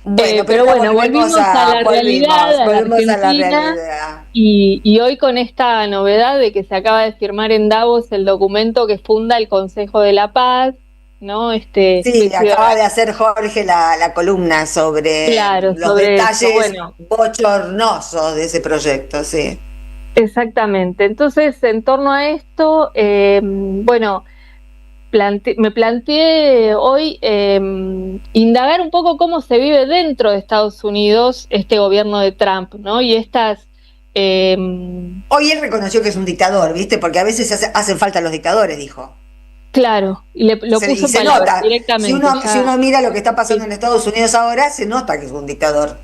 Bueno, pero bueno, volvimos a la realidad, a la Argentina, y hoy con esta novedad de que se acaba de firmar en Davos el documento que funda el Consejo de la Paz, ¿no? Sí, acaba de hacer Jorge la columna sobre los detalles bochornosos de ese proyecto, sí. Exactamente. Entonces, en torno a esto, bueno, me planteé hoy indagar un poco cómo se vive dentro de Estados Unidos este gobierno de Trump, ¿no? Y estas... Hoy él reconoció que es un dictador, ¿viste? Porque a veces hacen falta los dictadores, dijo. Claro, y lo puso en palabras directamente. Si uno mira lo que está pasando en Estados Unidos ahora, se nota que es un dictador.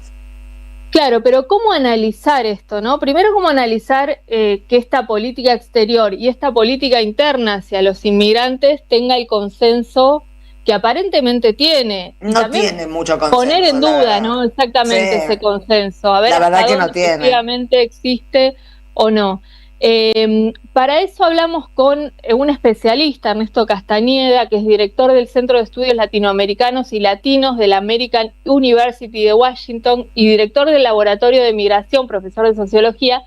Claro, pero ¿cómo analizar esto, no? Primero, ¿cómo analizar que esta política exterior y esta política interna hacia los inmigrantes tenga el consenso que aparentemente tiene? No tiene mucho consenso. Poner en duda, ¿no? Exactamente ese consenso. A ver, la verdad que no tiene. Efectivamente existe o no. Para eso hablamos con un especialista, Ernesto Castañeda, que es director del Centro de Estudios Latinoamericanos y Latinos de la American University de Washington y director del Laboratorio de Migración, profesor de Sociología,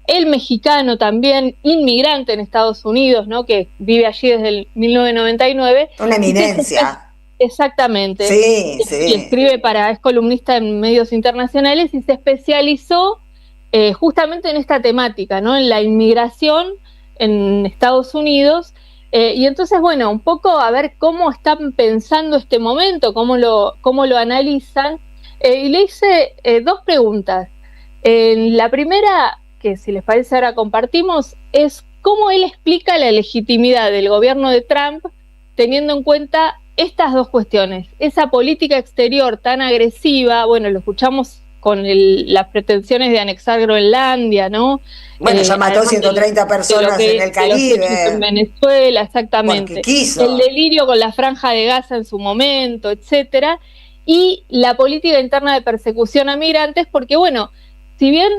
el mexicano también, inmigrante en Estados Unidos, ¿no? Que vive allí desde el 1999. Una eminencia. Exactamente. Sí, sí. Y escribe es columnista en medios internacionales y se especializó justamente en esta temática, ¿no? En la inmigración en Estados Unidos. Y entonces, bueno, un poco a ver cómo están pensando este momento, cómo lo analizan. Y le hice dos preguntas. La primera, que si les parece ahora compartimos, es cómo él explica la legitimidad del gobierno de Trump teniendo en cuenta estas dos cuestiones. Esa política exterior tan agresiva, bueno, lo escuchamos con las pretensiones de anexar Groenlandia, ¿no? Bueno, ya mató 130 personas en el Caribe. En Venezuela, exactamente. Porque quiso. El delirio con la Franja de Gaza en su momento, etcétera. Y la política interna de persecución a migrantes, porque bueno, si bien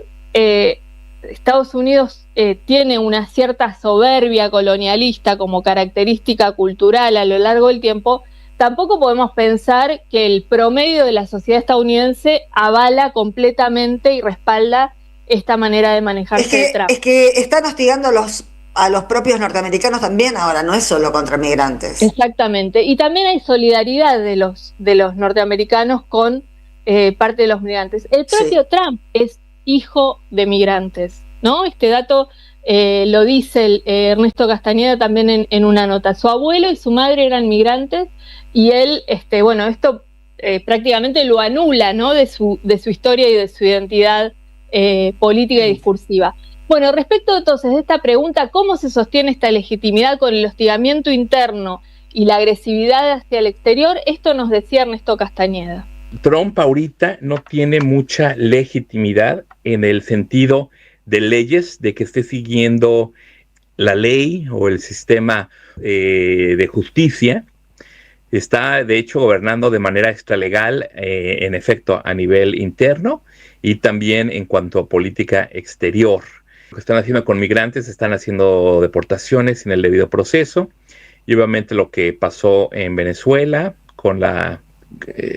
Estados Unidos tiene una cierta soberbia colonialista como característica cultural a lo largo del tiempo, tampoco podemos pensar que el promedio de la sociedad estadounidense avala completamente y respalda esta manera de manejarse de Trump. Es que están hostigando a los propios norteamericanos también ahora, no es solo contra migrantes. Exactamente, y también hay solidaridad de los norteamericanos con parte de los migrantes. El propio Trump es hijo de migrantes, ¿no? Este dato lo dice Ernesto Castañeda también en una nota. Su abuelo y su madre eran migrantes y él, bueno, esto prácticamente lo anula, ¿no? de su historia y de su identidad política y discursiva. Bueno, respecto entonces de esta pregunta, ¿cómo se sostiene esta legitimidad con el hostigamiento interno y la agresividad hacia el exterior? Esto nos decía Ernesto Castañeda. Trump ahorita no tiene mucha legitimidad en el sentido de leyes, de que esté siguiendo la ley o el sistema de justicia. Está, de hecho, gobernando de manera extralegal, en efecto, a nivel interno y también en cuanto a política exterior. Lo que están haciendo con migrantes, están haciendo deportaciones sin el debido proceso. Y obviamente lo que pasó en Venezuela con la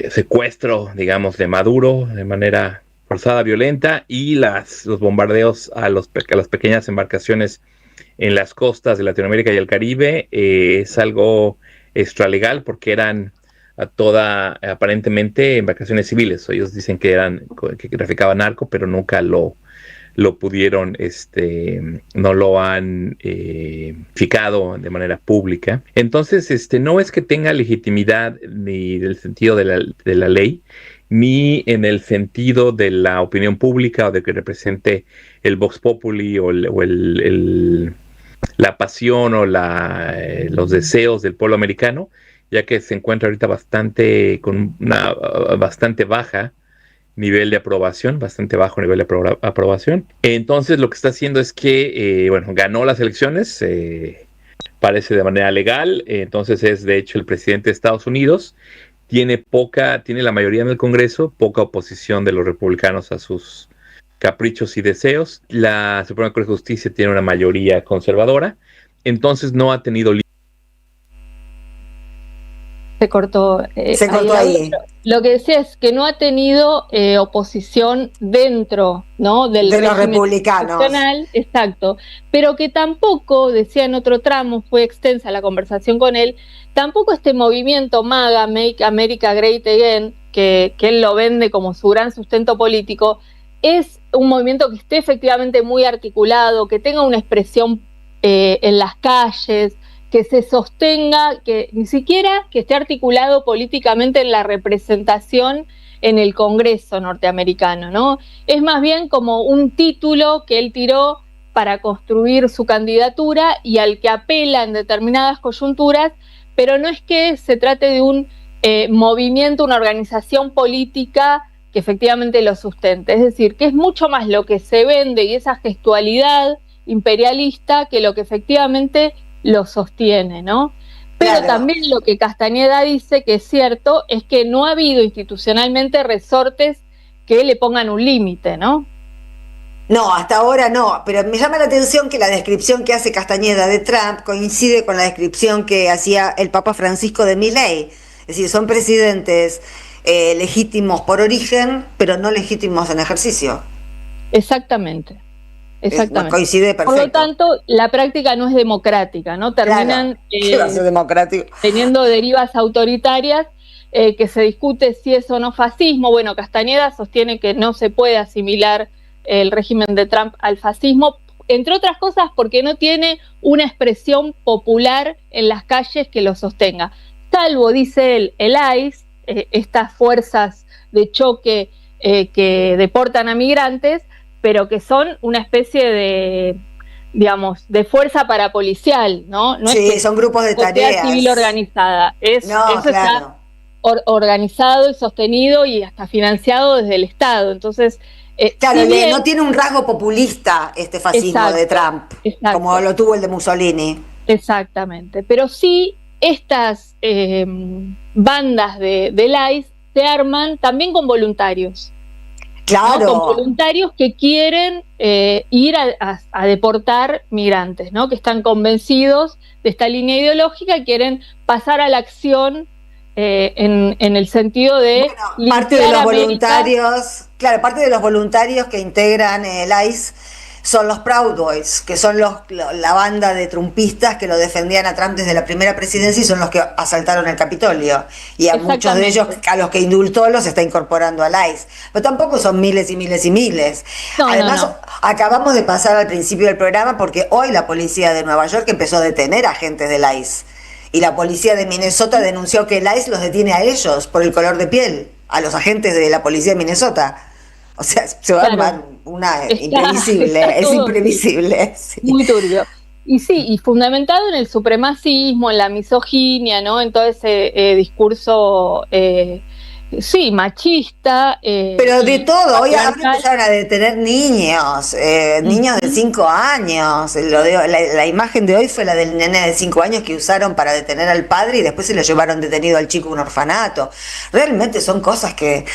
secuestro, digamos, de Maduro de manera forzada, violenta, y los bombardeos a las pequeñas embarcaciones en las costas de Latinoamérica y el Caribe, es algo extralegal porque eran aparentemente embarcaciones civiles. Ellos dicen que traficaban narco, pero nunca lo pudieron, no lo han ficado de manera pública. Entonces, no es que tenga legitimidad ni del sentido de la ley, ni en el sentido de la opinión pública o de que represente el Vox Populi o la pasión o los deseos del pueblo americano, ya que se encuentra ahorita con una bastante baja nivel de aprobación, bastante bajo nivel de aprobación. Entonces lo que está haciendo es que, ganó las elecciones, parece de manera legal, entonces es de hecho el presidente de Estados Unidos, tiene la mayoría en el Congreso, poca oposición de los republicanos a sus caprichos y deseos. La Suprema Corte de Justicia tiene una mayoría conservadora, entonces no ha tenido Se cortó. Se cortó ahí. Lo que decía es que no ha tenido oposición dentro, ¿no? de los republicanos. Exacto. Pero que tampoco, decía en otro tramo, fue extensa la conversación con él, tampoco este movimiento MAGA, Make America Great Again, que él lo vende como su gran sustento político, es un movimiento que esté efectivamente muy articulado, que tenga una expresión en las calles, que se sostenga, que ni siquiera que esté articulado políticamente en la representación en el Congreso norteamericano, ¿no? Es más bien como un título que él tiró para construir su candidatura y al que apela en determinadas coyunturas, pero no es que se trate de un movimiento, una organización política que efectivamente lo sustente. Es decir, que es mucho más lo que se vende y esa gestualidad imperialista que lo que efectivamente lo sostiene, ¿no? Pero claro. También lo que Castañeda dice que es cierto es que no ha habido institucionalmente resortes que le pongan un límite, ¿no? No, hasta ahora no, pero me llama la atención que la descripción que hace Castañeda de Trump coincide con la descripción que hacía el Papa Francisco de Milei. Es decir, son presidentes legítimos por origen, pero no legítimos en ejercicio. Exactamente. Coincide perfecto. Por lo tanto, la práctica no es democrática, ¿no? Terminan teniendo derivas autoritarias que se discute si es o no fascismo. Bueno, Castañeda sostiene que no se puede asimilar el régimen de Trump al fascismo, entre otras cosas porque no tiene una expresión popular en las calles que lo sostenga. Salvo, dice él, el ICE, estas fuerzas de choque que deportan a migrantes, pero que son una especie de, digamos, de fuerza parapolicial, ¿no? No sí, es que son grupos de tareas. Civil organizada. Eso claro. Está organizado y sostenido y hasta financiado desde el Estado. Entonces, claro, bien, no tiene un rasgo populista este fascismo de Trump, como lo tuvo el de Mussolini. Exactamente, pero sí estas bandas del ICE se arman también con voluntarios. Claro. ¿no? Con voluntarios que quieren ir a deportar migrantes, ¿no? Que están convencidos de esta línea ideológica, quieren pasar a la acción en el sentido de... Bueno, parte de los voluntarios, claro, parte de los voluntarios que integran el ICE son los Proud Boys, que son la banda de trumpistas que lo defendían a Trump desde la primera presidencia y son los que asaltaron el Capitolio. Y a muchos de ellos, a los que indultó, los está incorporando al ICE. Pero tampoco son miles y miles y miles. No, además, acabamos de pasar al principio del programa porque hoy la policía de Nueva York empezó a detener a agentes del ICE. Y la policía de Minnesota denunció que el ICE los detiene a ellos por el color de piel, a los agentes de la policía de Minnesota. O sea, se va a armar imprevisible, es imprevisible. Sí. Muy turbio. Y sí, y fundamentado en el supremacismo, en la misoginia, ¿no? En todo ese discurso, sí, machista. Pero de todo, hoy ahora empezaron a detener niños de 5 años. La imagen de hoy fue la del nene de 5 años que usaron para detener al padre y después se lo llevaron detenido al chico a un orfanato. Realmente son cosas que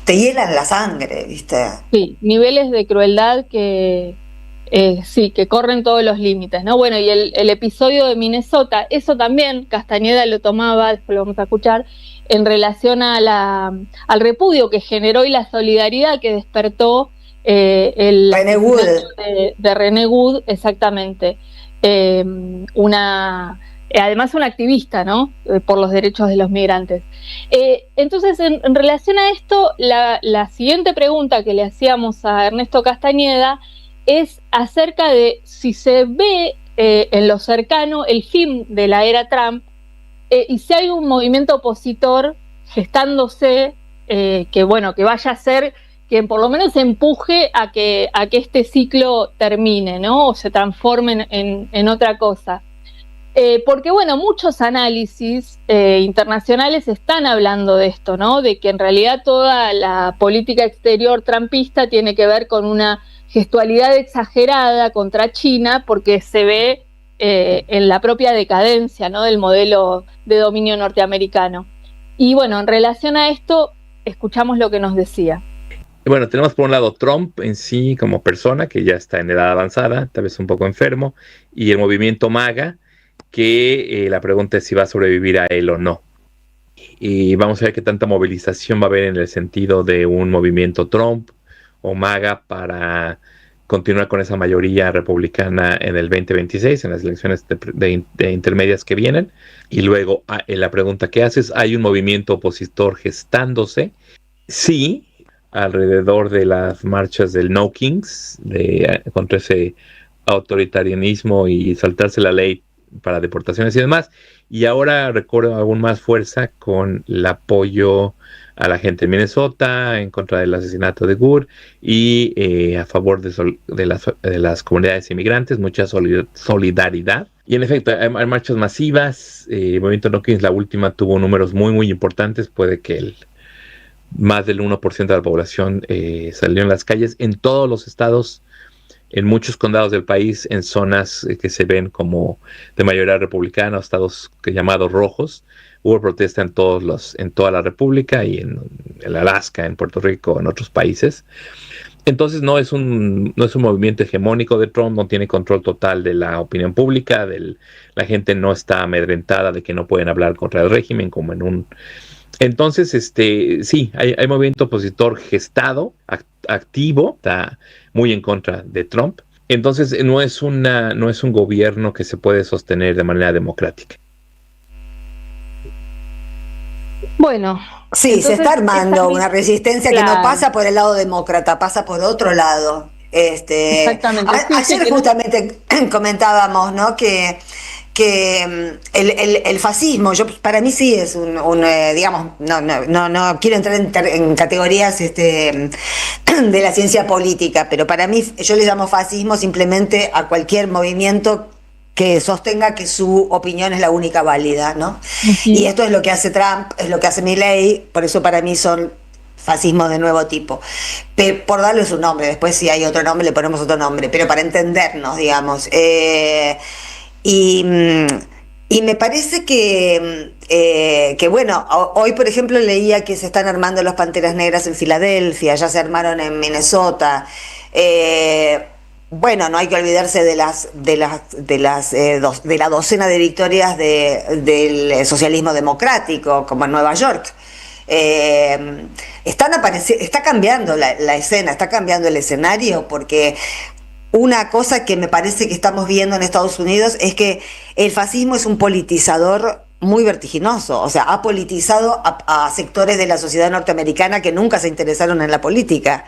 te hielan la sangre, ¿viste? Sí, niveles de crueldad que sí, que corren todos los límites, ¿no? Bueno, y el episodio de Minnesota, eso también Castañeda lo tomaba, después lo vamos a escuchar, en relación al repudio que generó y la solidaridad que despertó el René Wood. de René Wood, exactamente. Además una activista, ¿no? Por los derechos de los migrantes. Entonces, en relación a esto, la siguiente pregunta que le hacíamos a Ernesto Castañeda es acerca de si se ve en lo cercano el fin de la era Trump y si hay un movimiento opositor gestándose que vaya a ser quien por lo menos empuje a que este ciclo termine, ¿no? O se transforme en otra cosa. Porque, bueno, muchos análisis internacionales están hablando de esto, ¿no? De que en realidad toda la política exterior trumpista tiene que ver con una gestualidad exagerada contra China porque se ve en la propia decadencia, ¿no? Del modelo de dominio norteamericano. Y, bueno, en relación a esto, escuchamos lo que nos decía. Bueno, tenemos por un lado Trump en sí como persona, que ya está en edad avanzada, tal vez un poco enfermo, y el movimiento MAGA, que la pregunta es si va a sobrevivir a él o no. y vamos a ver qué tanta movilización va a haber en el sentido de un movimiento Trump o MAGA para continuar con esa mayoría republicana en el 2026, en las elecciones de intermedias que vienen. Y luego, la pregunta que haces, ¿hay un movimiento opositor gestándose? Sí, alrededor de las marchas del No Kings, contra ese autoritarianismo y saltarse la ley para deportaciones y demás, y ahora recuerdo aún más fuerza con el apoyo a la gente de Minnesota en contra del asesinato de Gore y a favor de las comunidades inmigrantes, mucha solidaridad. Y en efecto, hay marchas masivas. El movimiento No Kings, la última, tuvo números muy, muy importantes. Puede que más del 1% de la población salió en las calles en todos los estados, en muchos condados del país, en zonas que se ven como de mayoría republicana, estados llamados rojos. Hubo protesta en toda la República y en Alaska, en Puerto Rico, en otros países. Entonces no es un movimiento hegemónico de Trump, no tiene control total de la opinión pública, la gente no está amedrentada de que no pueden hablar contra el régimen como en un... Entonces, sí, hay movimiento opositor gestado, activo, está muy en contra de Trump. Entonces, no es un gobierno que se puede sostener de manera democrática. Bueno. Sí, entonces, se está armando una resistencia que no pasa por el lado demócrata, pasa por otro lado. Exactamente. Ayer justamente comentábamos, ¿no? que el fascismo, para mí sí es digamos, no quiero entrar en categorías de la ciencia política, pero para mí yo le llamo fascismo simplemente a cualquier movimiento que sostenga que su opinión es la única válida, ¿no? Y esto es lo que hace Trump, es lo que hace Milei, por eso para mí son fascismos de nuevo tipo. Por darles un nombre, después si hay otro nombre le ponemos otro nombre, pero para entendernos, digamos. Y me parece que bueno, hoy por ejemplo leía que se están armando los Panteras Negras en Filadelfia, ya se armaron en Minnesota. Bueno, no hay que olvidarse de la docena de victorias del socialismo democrático, como en Nueva York. Está cambiando la escena, está cambiando el escenario, porque una cosa que me parece que estamos viendo en Estados Unidos es que el fascismo es un politizador muy vertiginoso, o sea, ha politizado a sectores de la sociedad norteamericana que nunca se interesaron en la política.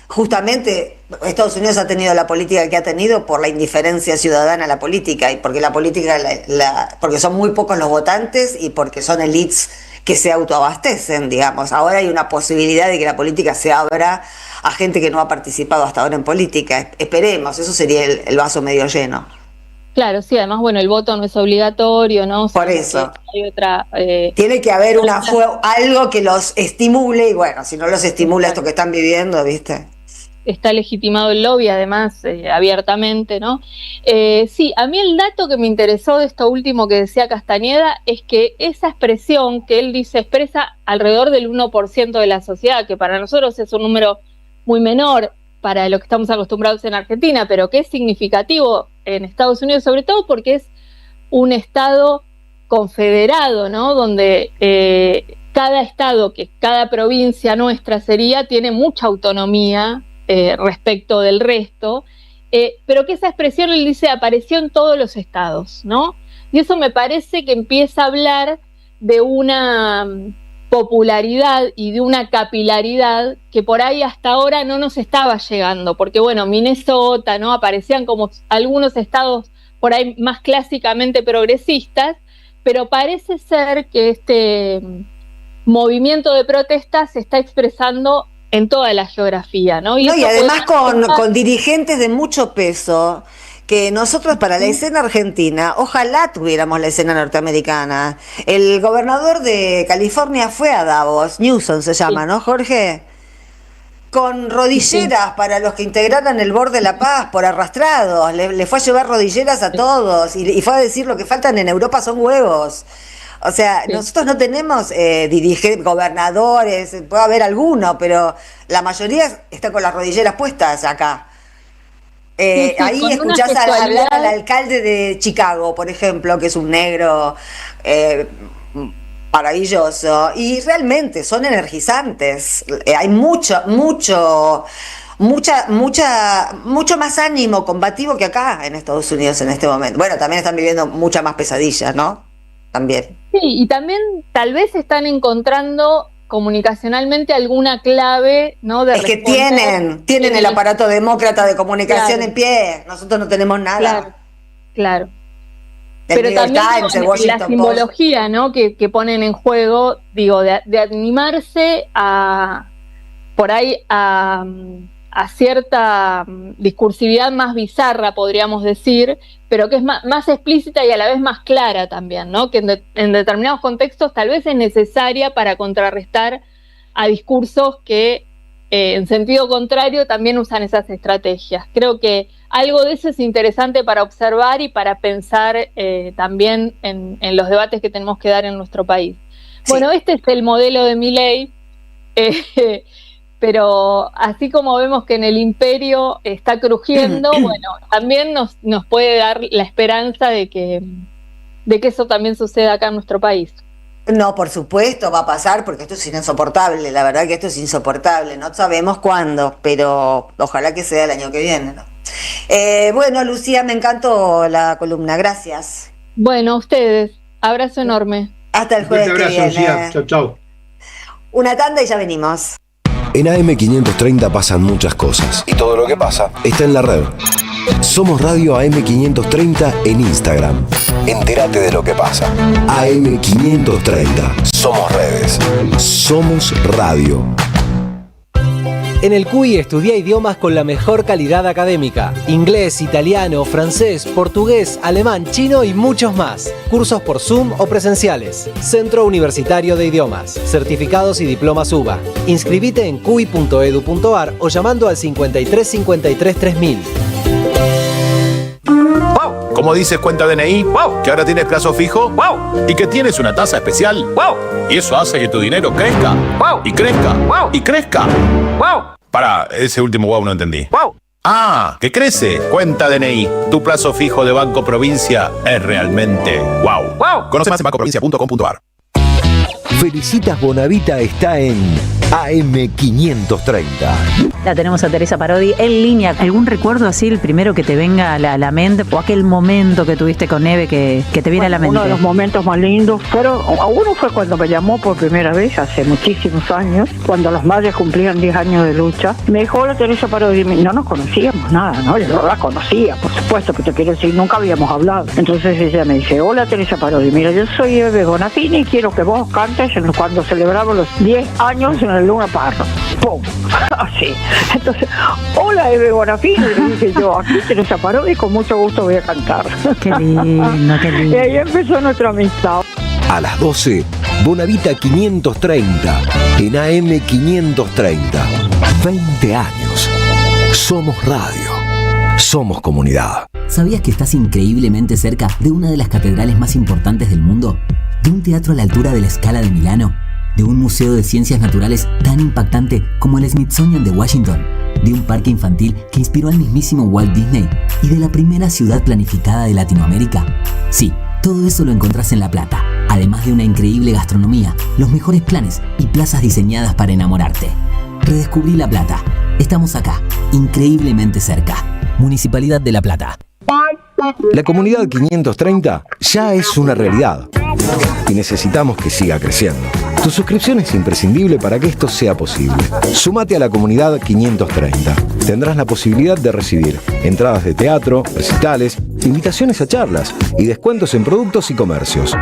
Justamente Estados Unidos ha tenido la política que ha tenido por la indiferencia ciudadana a la política, y porque la política porque son muy pocos los votantes y porque son élites que se autoabastecen, digamos. Ahora hay una posibilidad de que la política se abra a gente que no ha participado hasta ahora en política. Esperemos, eso sería el vaso medio lleno. Claro, sí, además, bueno, el voto no es obligatorio, ¿no? O sea, por eso. Hay otra, tiene que haber algo que los estimule, y bueno, si no los estimula esto que están viviendo, ¿viste? Está legitimado el lobby, además, abiertamente, ¿no? Sí, a mí el dato que me interesó de esto último que decía Castañeda es que esa expresión que él dice expresa alrededor del 1% de la sociedad, que para nosotros es un número muy menor para lo que estamos acostumbrados en Argentina, pero que es significativo en Estados Unidos, sobre todo porque es un estado confederado, ¿no? Donde cada estado, que cada provincia nuestra sería, tiene mucha autonomía respecto del resto, pero que esa expresión, él dice, apareció en todos los estados, ¿no? Y eso me parece que empieza a hablar de una popularidad y de una capilaridad que por ahí hasta ahora no nos estaba llegando, porque bueno, Minnesota, ¿no? Aparecían como algunos estados por ahí más clásicamente progresistas, pero parece ser que este movimiento de protesta se está expresando en toda la geografía, ¿no? Y además con dirigentes de mucho peso, que nosotros para la escena argentina, ojalá tuviéramos la escena norteamericana. El gobernador de California fue a Davos, Newsom se llama, ¿no, Jorge? Con rodilleras para los que integraran el Board de la Paz, por arrastrados, le fue a llevar rodilleras a todos, y fue a decir lo que faltan en Europa son huevos. O sea, nosotros no tenemos dirigentes, gobernadores, puede haber alguno, pero la mayoría está con las rodilleras puestas acá. Ahí escuchás hablar al alcalde de Chicago, por ejemplo, que es un negro maravilloso. Y realmente son energizantes. Hay mucho más ánimo combativo que acá en Estados Unidos en este momento. Bueno, también están viviendo mucha más pesadillas, ¿no? También. Sí, y también tal vez están encontrando comunicacionalmente alguna clave, ¿no? Es que tienen el aparato demócrata de comunicación en pie. Nosotros no tenemos nada. Claro. El Pero New York también Times, el Washington la simbología, ¿no? que ponen en juego, digo, de animarse por ahí a cierta discursividad más bizarra, podríamos decir, pero que es más explícita y a la vez más clara también, ¿no? Que en determinados contextos tal vez es necesaria para contrarrestar a discursos que en sentido contrario también usan esas estrategias. Creo que algo de eso es interesante para observar y para pensar también en los debates que tenemos que dar en nuestro país. Sí. Bueno, este es el modelo de Milei, pero así como vemos que en el imperio está crujiendo, bueno, también nos puede dar la esperanza de que eso también suceda acá en nuestro país. No, por supuesto va a pasar, porque esto es insoportable, la verdad que esto es insoportable, no sabemos cuándo, pero ojalá que sea el año que viene, ¿no? Bueno, Lucía, me encantó la columna, gracias. Bueno, ustedes, abrazo enorme. Hasta el jueves que viene. Lucía. Chau, chau. Una tanda y ya venimos. En AM530 pasan muchas cosas y todo lo que pasa está en la red. Somos Radio AM530 en Instagram. Entérate de lo que pasa. AM530. Somos redes. Somos radio. En el CUI estudia idiomas con la mejor calidad académica. Inglés, italiano, francés, portugués, alemán, chino y muchos más. Cursos por Zoom o presenciales. Centro Universitario de Idiomas. Certificados y diplomas UBA. Inscribite en cui.edu.ar o llamando al 53 53 3000. ¡Wow! ¿Cómo dices cuenta DNI? ¡Wow! ¿Que ahora tienes plazo fijo? ¡Wow! ¿Y que tienes una tasa especial? ¡Wow! Y eso hace que tu dinero crezca. ¡Wow! Y crezca. ¡Wow! Y crezca. ¡Wow! Pará, ese último wow no entendí. ¡Wow! ¡Ah! ¡Que crece! Cuenta DNI. Tu plazo fijo de Banco Provincia es realmente wow. ¡Wow! Conoce más en bancoprovincia.com.ar. Felicitas Bonavita está en AM530. La tenemos a Teresa Parodi en línea. ¿Algún recuerdo así, el primero que te venga a la mente? ¿O aquel momento que tuviste con Eve que te viene a la mente? Uno de los momentos más lindos, pero uno fue cuando me llamó por primera vez, hace muchísimos años, cuando los Madres cumplían 10 años de lucha. Me dijo, hola Teresa Parodi. No nos conocíamos nada, ¿no? Yo no la conocía, por supuesto, que te quiero decir, nunca habíamos hablado. Entonces ella me dice, hola Teresa Parodi, mira, yo soy Eve Bonafini y quiero que vos cantes cuando celebramos los 10 años en el Luna Park. ¡Pum! Así. Entonces, hola Eve Bonafini, le dije yo, aquí Teresa Parodi, con mucho gusto voy a cantar. Qué lindo, qué lindo. Y ahí empezó nuestra amistad. A las 12, Bonavita 530, en AM 530. 20 años. Somos radio. Somos comunidad. ¿Sabías que estás increíblemente cerca de una de las catedrales más importantes del mundo? ¿De un teatro a la altura de la Scala de Milano? ¿De un museo de ciencias naturales tan impactante como el Smithsonian de Washington? ¿De un parque infantil que inspiró al mismísimo Walt Disney? ¿Y de la primera ciudad planificada de Latinoamérica? Sí, todo eso lo encontrás en La Plata, además de una increíble gastronomía, los mejores planes y plazas diseñadas para enamorarte. Redescubrí La Plata. Estamos acá, increíblemente cerca. Municipalidad de La Plata. La comunidad 530 ya es una realidad y necesitamos que siga creciendo. Tu suscripción es imprescindible para que esto sea posible. Sumate a la comunidad 530. Tendrás la posibilidad de recibir entradas de teatro, recitales, invitaciones a charlas y descuentos en productos y comercios.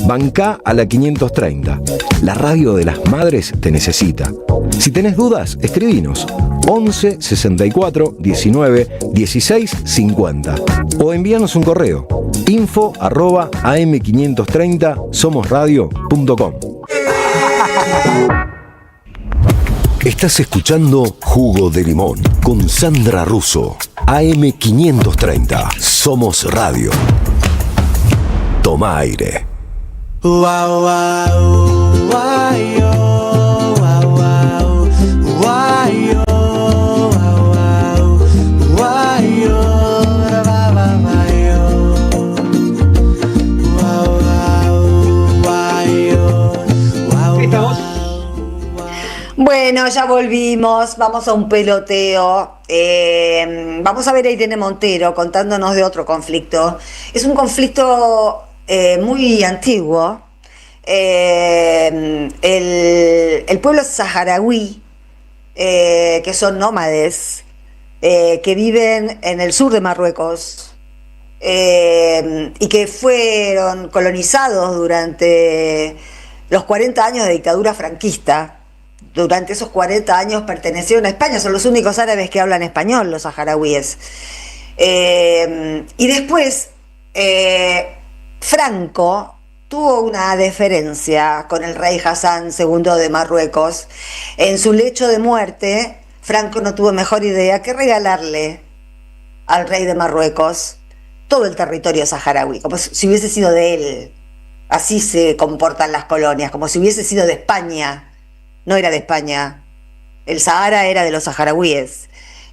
Bancá a la 530. La radio de las madres te necesita. Si tenés dudas, escribinos 11 64 19 16 50 o envíanos un correo info@am530somosradio.com. Estás escuchando Jugo de Limón con Sandra Russo. AM530. Somos radio. Toma aire. Bueno, ya volvimos, vamos a un peloteo. Vamos a ver a Irene Montero contándonos de otro conflicto. Es un conflicto muy antiguo. El pueblo saharaui, que son nómades, que viven en el sur de Marruecos, y que fueron colonizados durante los 40 años de dictadura franquista. Durante esos 40 años pertenecieron a España, son los únicos árabes que hablan español, los saharauíes. Y después, Franco tuvo una deferencia con el rey Hassan II de Marruecos. En su lecho de muerte, Franco no tuvo mejor idea que regalarle al rey de Marruecos todo el territorio saharaui, como si hubiese sido de él. Así se comportan las colonias, como si hubiese sido de España. No era de España, el Sahara era de los saharauíes.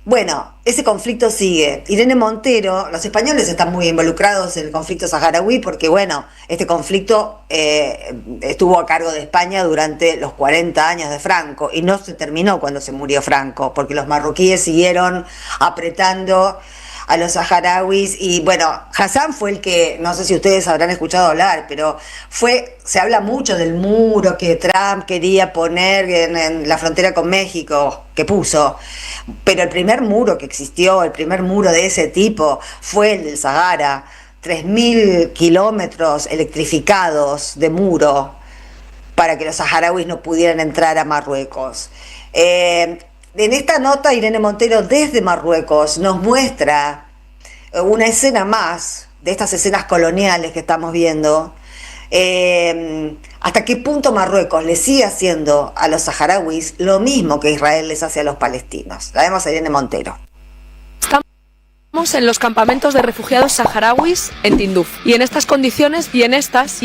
Bueno, ese conflicto sigue. Irene Montero, los españoles están muy involucrados en el conflicto saharaui porque, bueno, este conflicto estuvo a cargo de España durante los 40 años de Franco y no se terminó cuando se murió Franco, porque los marroquíes siguieron apretando a los saharauis. Y bueno, Hassan fue el que, no sé si ustedes habrán escuchado hablar, pero se habla mucho del muro que Trump quería poner en la frontera con México, que puso, pero el primer muro que existió, el primer muro de ese tipo, fue el del Sahara. 3.000 kilómetros electrificados de muro para que los saharauis no pudieran entrar a Marruecos. En esta nota, Irene Montero desde Marruecos nos muestra una escena más de estas escenas coloniales que estamos viendo. Hasta qué punto Marruecos le sigue haciendo a los saharauis lo mismo que Israel les hace a los palestinos. La vemos a Irene Montero. Estamos en los campamentos de refugiados saharauis en Tinduf. Y en estas condiciones, y en estas,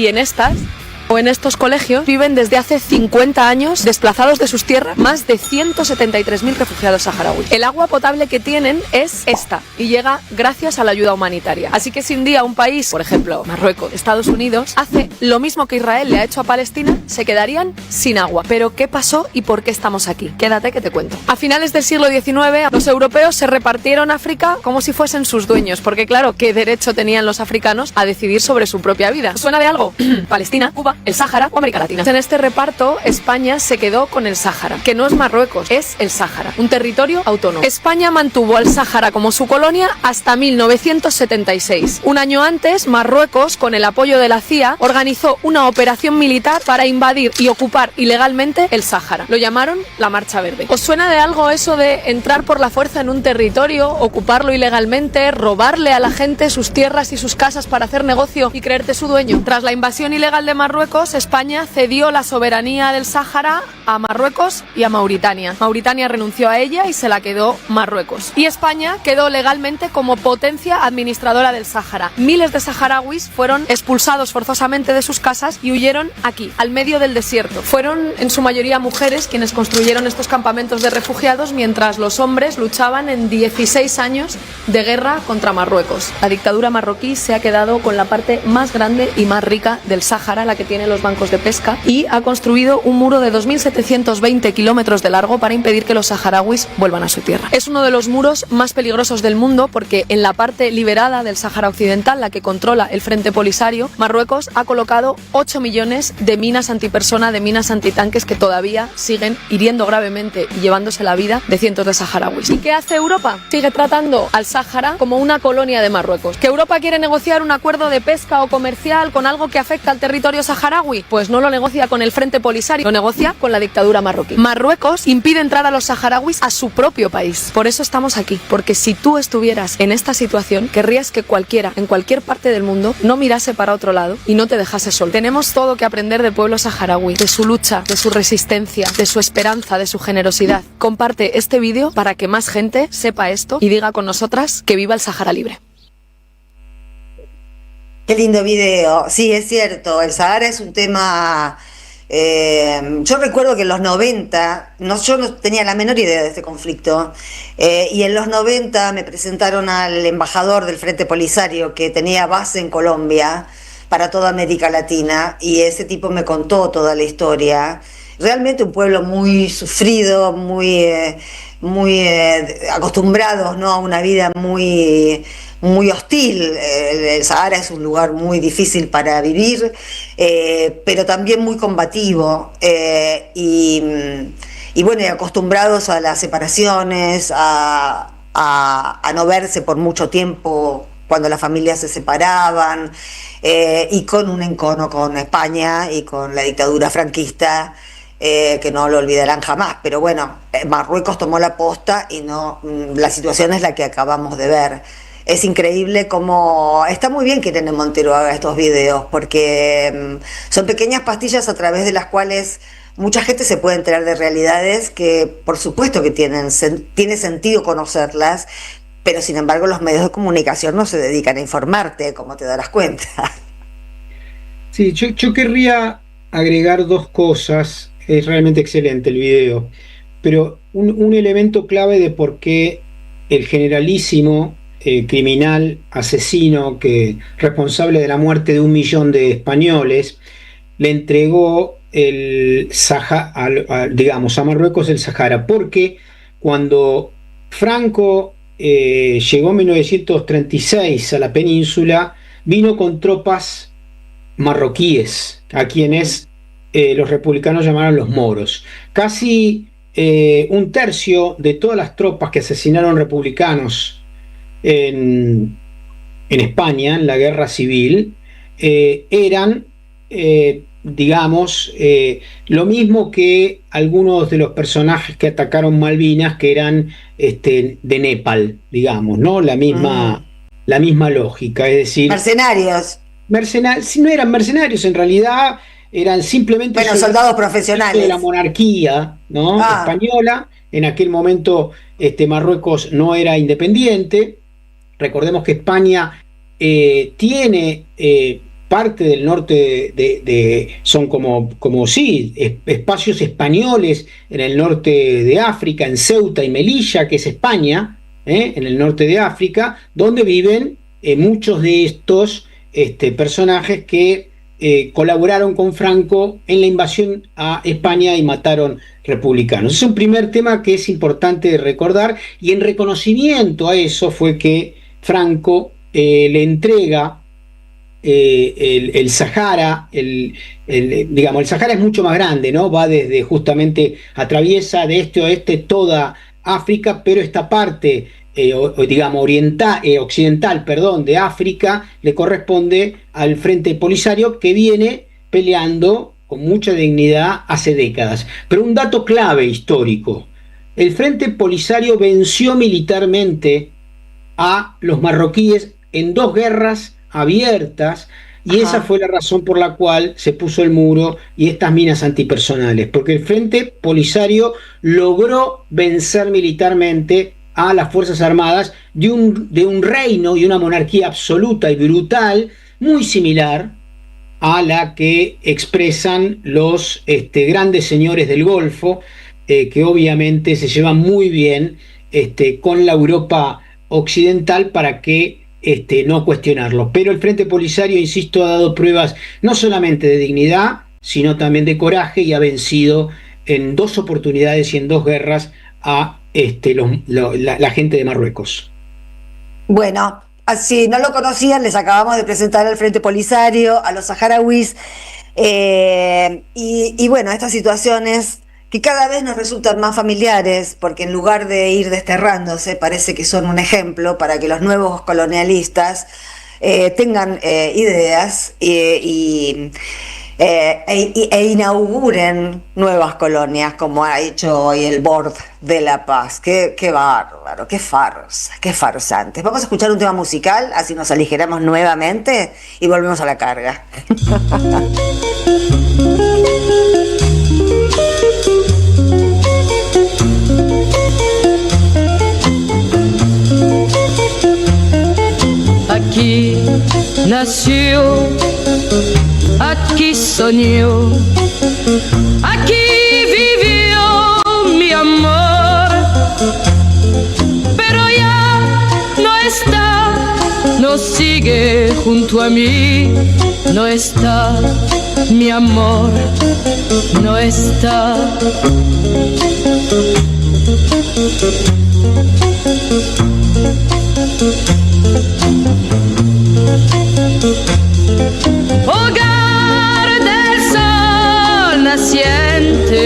o en estos colegios, viven desde hace 50 años desplazados de sus tierras más de 173.000 refugiados saharauis. El agua potable que tienen es esta y llega gracias a la ayuda humanitaria. Así que si un día un país, por ejemplo Marruecos, Estados Unidos, hace lo mismo que Israel le ha hecho a Palestina, se quedarían sin agua. Pero ¿qué pasó y por qué estamos aquí? Quédate que te cuento. A finales del siglo XIX, los europeos se repartieron África como si fuesen sus dueños, porque claro, ¿qué derecho tenían los africanos a decidir sobre su propia vida? ¿Suena de algo? Palestina, Cuba, el Sáhara o América Latina. En este reparto, España se quedó con el Sáhara, que no es Marruecos, es el Sáhara, un territorio autónomo. España mantuvo al Sáhara como su colonia hasta 1976. Un año antes, Marruecos, con el apoyo de la CIA, organizó una operación militar para invadir y ocupar ilegalmente el Sáhara. Lo llamaron la Marcha Verde. ¿Os suena de algo eso de entrar por la fuerza en un territorio, ocuparlo ilegalmente, robarle a la gente sus tierras y sus casas para hacer negocio y creerte su dueño? Tras la invasión ilegal de Marruecos, España cedió la soberanía del Sáhara a Marruecos y a Mauritania. Mauritania renunció a ella y se la quedó Marruecos. Y España quedó legalmente como potencia administradora del Sáhara. Miles de saharauis fueron expulsados forzosamente de sus casas y huyeron aquí, al medio del desierto. Fueron en su mayoría mujeres quienes construyeron estos campamentos de refugiados, mientras los hombres luchaban en 16 años de guerra contra Marruecos. La dictadura marroquí se ha quedado con la parte más grande y más rica del Sáhara, la que tiene los bancos de pesca, y ha construido un muro de 2.720 kilómetros de largo para impedir que los saharauis vuelvan a su tierra. Es uno de los muros más peligrosos del mundo porque en la parte liberada del Sáhara Occidental, la que controla el Frente Polisario, Marruecos ha colocado 8 millones de minas antipersona, de minas antitanques que todavía siguen hiriendo gravemente y llevándose la vida de cientos de saharauis. ¿Y qué hace Europa? Sigue tratando al Sáhara como una colonia de Marruecos. ¿Que Europa quiere negociar un acuerdo de pesca o comercial con algo que afecta al territorio saharaui? Pues no lo negocia con el Frente Polisario, lo negocia con la dictadura marroquí. Marruecos impide entrar a los saharauis a su propio país. Por eso estamos aquí, porque si tú estuvieras en esta situación, querrías que cualquiera, en cualquier parte del mundo, no mirase para otro lado y no te dejase solo. Tenemos todo que aprender del pueblo saharaui, de su lucha, de su resistencia, de su esperanza, de su generosidad. Comparte este vídeo para que más gente sepa esto y diga con nosotras que viva el Sáhara libre. Qué lindo video. Sí, es cierto, el Sahara es un tema... yo recuerdo que en los 90, yo no tenía la menor idea de este conflicto, y en los 90 me presentaron al embajador del Frente Polisario que tenía base en Colombia para toda América Latina, y ese tipo me contó toda la historia. realmente un pueblo muy sufrido, muy acostumbrados, ¿no?, a una vida muy hostil. El Sahara es un lugar muy difícil para vivir, pero también muy combativo, y bueno, y acostumbrados a las separaciones, a no verse por mucho tiempo cuando las familias se separaban, y con un encono con España y con la dictadura franquista, que no lo olvidarán jamás. Pero bueno, Marruecos tomó la posta y no, la situación es la que acabamos de ver. Es increíble cómo está muy bien que Irene Montero haga estos videos, porque son pequeñas pastillas a través de las cuales mucha gente se puede enterar de realidades que por supuesto que tiene sentido conocerlas, pero sin embargo los medios de comunicación no se dedican a informarte, como te darás cuenta. Sí, yo querría agregar dos cosas. Es realmente excelente el video, pero un elemento clave de por qué el generalísimo criminal, asesino, responsable de la muerte de 1 millón de españoles, le entregó a Marruecos el Sahara, porque cuando Franco llegó en 1936 a la península, vino con tropas marroquíes, a quienes los republicanos llamaron los moros. Casi 1/3 de todas las tropas que asesinaron republicanos en España, en la guerra civil, eran, lo mismo que algunos de los personajes que atacaron Malvinas, que eran de Nepal, digamos, ¿no? La misma lógica, es decir... Mercenarios. Si no eran mercenarios, en realidad eran simplemente... Bueno, soldados profesionales. De la monarquía, ¿no? Española. En aquel momento Marruecos no era independiente. Recordemos que España tiene parte del norte son espacios españoles en el norte de África, en Ceuta y Melilla, que es España, en el norte de África, donde viven muchos de estos personajes que colaboraron con Franco en la invasión a España y mataron republicanos. Es un primer tema que es importante recordar, y en reconocimiento a eso fue que Franco le entrega el Sahara. El Sahara es mucho más grande, ¿no? Va desde, justamente, atraviesa de este a oeste toda África, pero esta parte occidental, de África, le corresponde al Frente Polisario, que viene peleando con mucha dignidad hace décadas. Pero un dato clave histórico: el Frente Polisario venció militarmente a los marroquíes en 2 guerras abiertas, y esa fue la razón por la cual se puso el muro y estas minas antipersonales, porque el Frente Polisario logró vencer militarmente a las Fuerzas Armadas de un reino y una monarquía absoluta y brutal, muy similar a la que expresan los grandes señores del Golfo, que obviamente se llevan muy bien con la Europa occidental, para que no cuestionarlo. Pero el Frente Polisario, insisto, ha dado pruebas no solamente de dignidad, sino también de coraje, y ha vencido en 2 oportunidades y en 2 guerras a la gente de Marruecos. Bueno, si no lo conocían, les acabamos de presentar al Frente Polisario, a los saharauis, y bueno, estas situaciones que cada vez nos resultan más familiares, porque en lugar de ir desterrándose, parece que son un ejemplo para que los nuevos colonialistas tengan ideas e inauguren nuevas colonias, como ha hecho hoy el Board de la Paz. Qué bárbaro, qué farsa, qué farsantes. Vamos a escuchar un tema musical, así nos aligeramos nuevamente y volvemos a la carga. Aqui nasceu, aqui sonhou, aqui vivió mi amor, pero ya no está, no sigue sigue junto a mí. No está mi amor, no está. Hogar del sol naciente,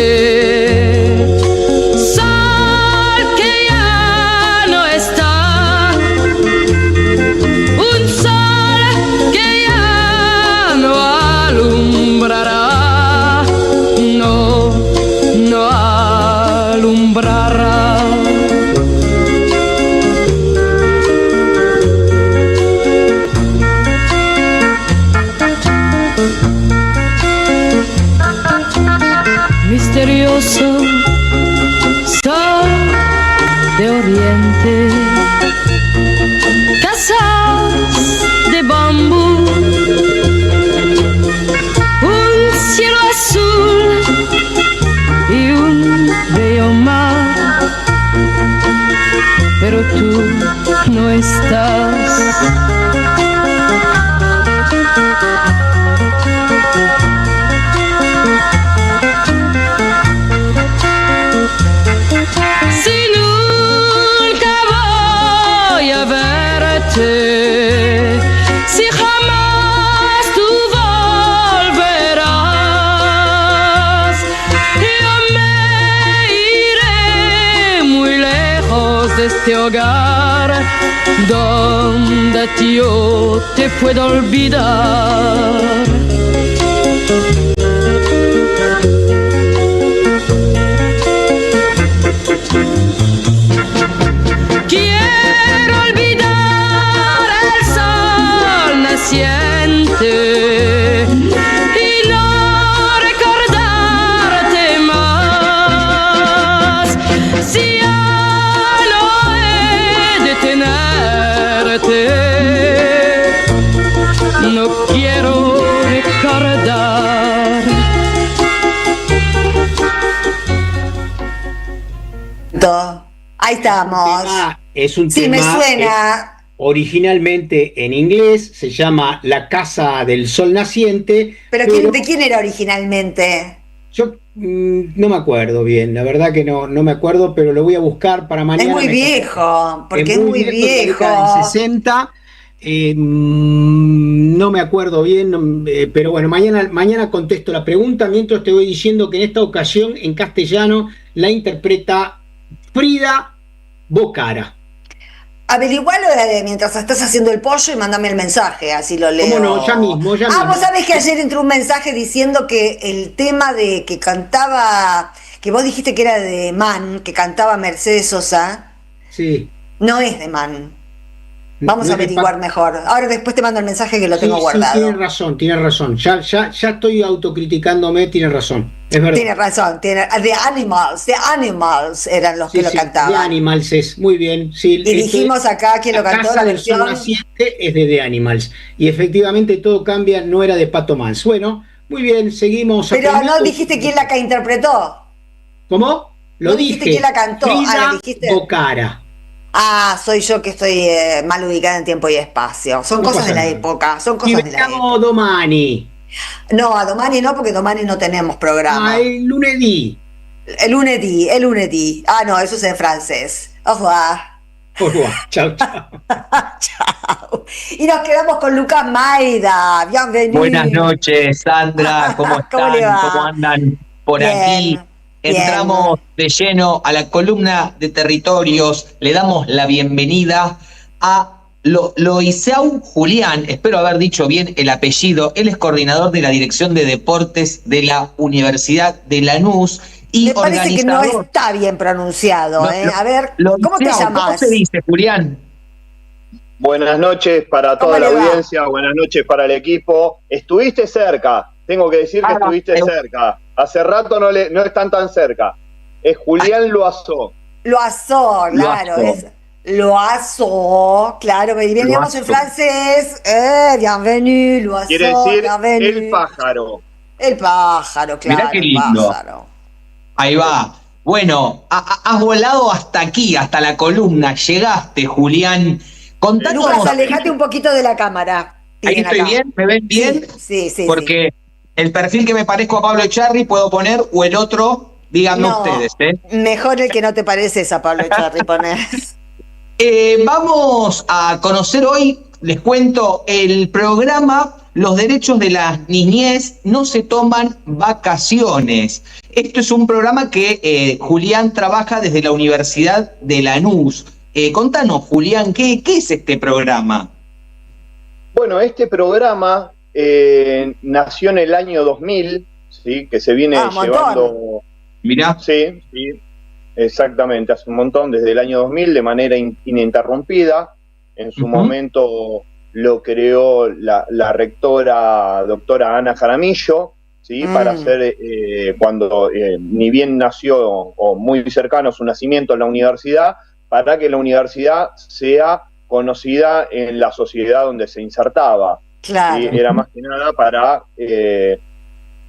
sol que ya no está, un sol que ya no alumbrará, no alumbrará. Misterioso sol de oriente, casas de bambú, un cielo azul y un bello mar, pero tú no estás. Si nunca voy a verte, si jamás tú volverás, yo me iré muy lejos de este hogar, donde yo te puedo olvidar. Quiero olvidar el sol naciente y no recordarte más. Si ya no he de tenerte, no quiero recordar. Ahí estamos. Es un Sí, tema me suena. originalmente en inglés, se llama La Casa del Sol Naciente. Pero ¿de quién era originalmente? Yo no me acuerdo bien, la verdad que no me acuerdo, pero lo voy a buscar para mañana. Es muy viejo, porque es muy viejo. De la década del 60. No me acuerdo bien, pero bueno, mañana contesto la pregunta, mientras te voy diciendo que en esta ocasión en castellano la interpreta Frida Bocara. Averigualo mientras estás haciendo el pollo y mándame el mensaje, así lo leo. ¿Cómo no? Ya mismo. Vos sabés que ayer entró un mensaje diciendo que el tema de que cantaba, que vos dijiste que era de Man, que cantaba Mercedes Sosa, sí, no es de Man. Vamos a averiguar mejor. Ahora después te mando el mensaje que lo tengo guardado. Sí, tienes razón. Ya estoy autocriticándome, tienes razón. Es verdad. Tienes razón. The Animals eran los que lo cantaban. The Animals es, muy bien. Sí, y dijimos acá que lo cantó la versión. La versión es de The Animals. Y efectivamente todo cambia, no era de Pato Mans. Bueno, muy bien, seguimos. Pero no dijiste quién la interpretó. ¿Cómo? Lo dije. Dijiste quién la cantó. Frida Bocara. Soy yo que estoy mal ubicada en tiempo y espacio. Son cosas de la época. Son cosas de la época. Domani. No, a Domani no, porque Domani no tenemos programa. El lunedì. El lunedì. No, eso es en francés. Au revoir. Au revoir. Chao. Chao. Y nos quedamos con Lucas Maida. Bienvenido. Buenas noches, Sandra. ¿Cómo están? ¿Cómo andan por aquí? Entramos de lleno a la columna de territorios. Le damos la bienvenida a Loiseau Julián, espero haber dicho bien el apellido. Él es coordinador de la Dirección de Deportes de la Universidad de Lanús y me parece que no está bien pronunciado. A ver, ¿cómo te llamas? ¿Cómo se dice, Julián? Buenas noches para toda la audiencia, buenas noches para el equipo. Estuviste cerca, tengo que decir que estuviste cerca. Hace rato no están tan cerca. Es Julián Loiseau. Loiseau, claro. Loiseau, claro. Y veníamos en francés. Bienvenue, Loiseau. Quiere decir bienvenue. El pájaro. El pájaro, claro. Mirá qué lindo. Ahí va. Bueno, has volado hasta aquí, hasta la columna. Llegaste, Julián. Contanos. Lucas, alejate un poquito de la cámara. Ahí estoy acá. bien, ¿me ven bien? Sí. Porque el perfil que me parezco a Pablo Echarri puedo poner, o el otro, díganme No, ustedes. Mejor el que no te pareces a Pablo Echarri poner. Vamos a conocer hoy, les cuento, el programa Los derechos de la niñez no se toman vacaciones. Esto es un programa que Julián trabaja desde la Universidad de Lanús. Contanos, Julián, ¿qué es este programa? Bueno, este programa nació en el año 2000, ¿sí? Que se viene llevando... Mirá. Sí, exactamente, hace un montón, desde el año 2000, de manera ininterrumpida. En su momento lo creó la rectora doctora Ana Jaramillo, ¿sí? Para hacer, cuando ni bien nació o muy cercano a su nacimiento en la universidad, para que la universidad sea conocida en la sociedad donde se insertaba. Claro. ¿Sí? Era más que nada para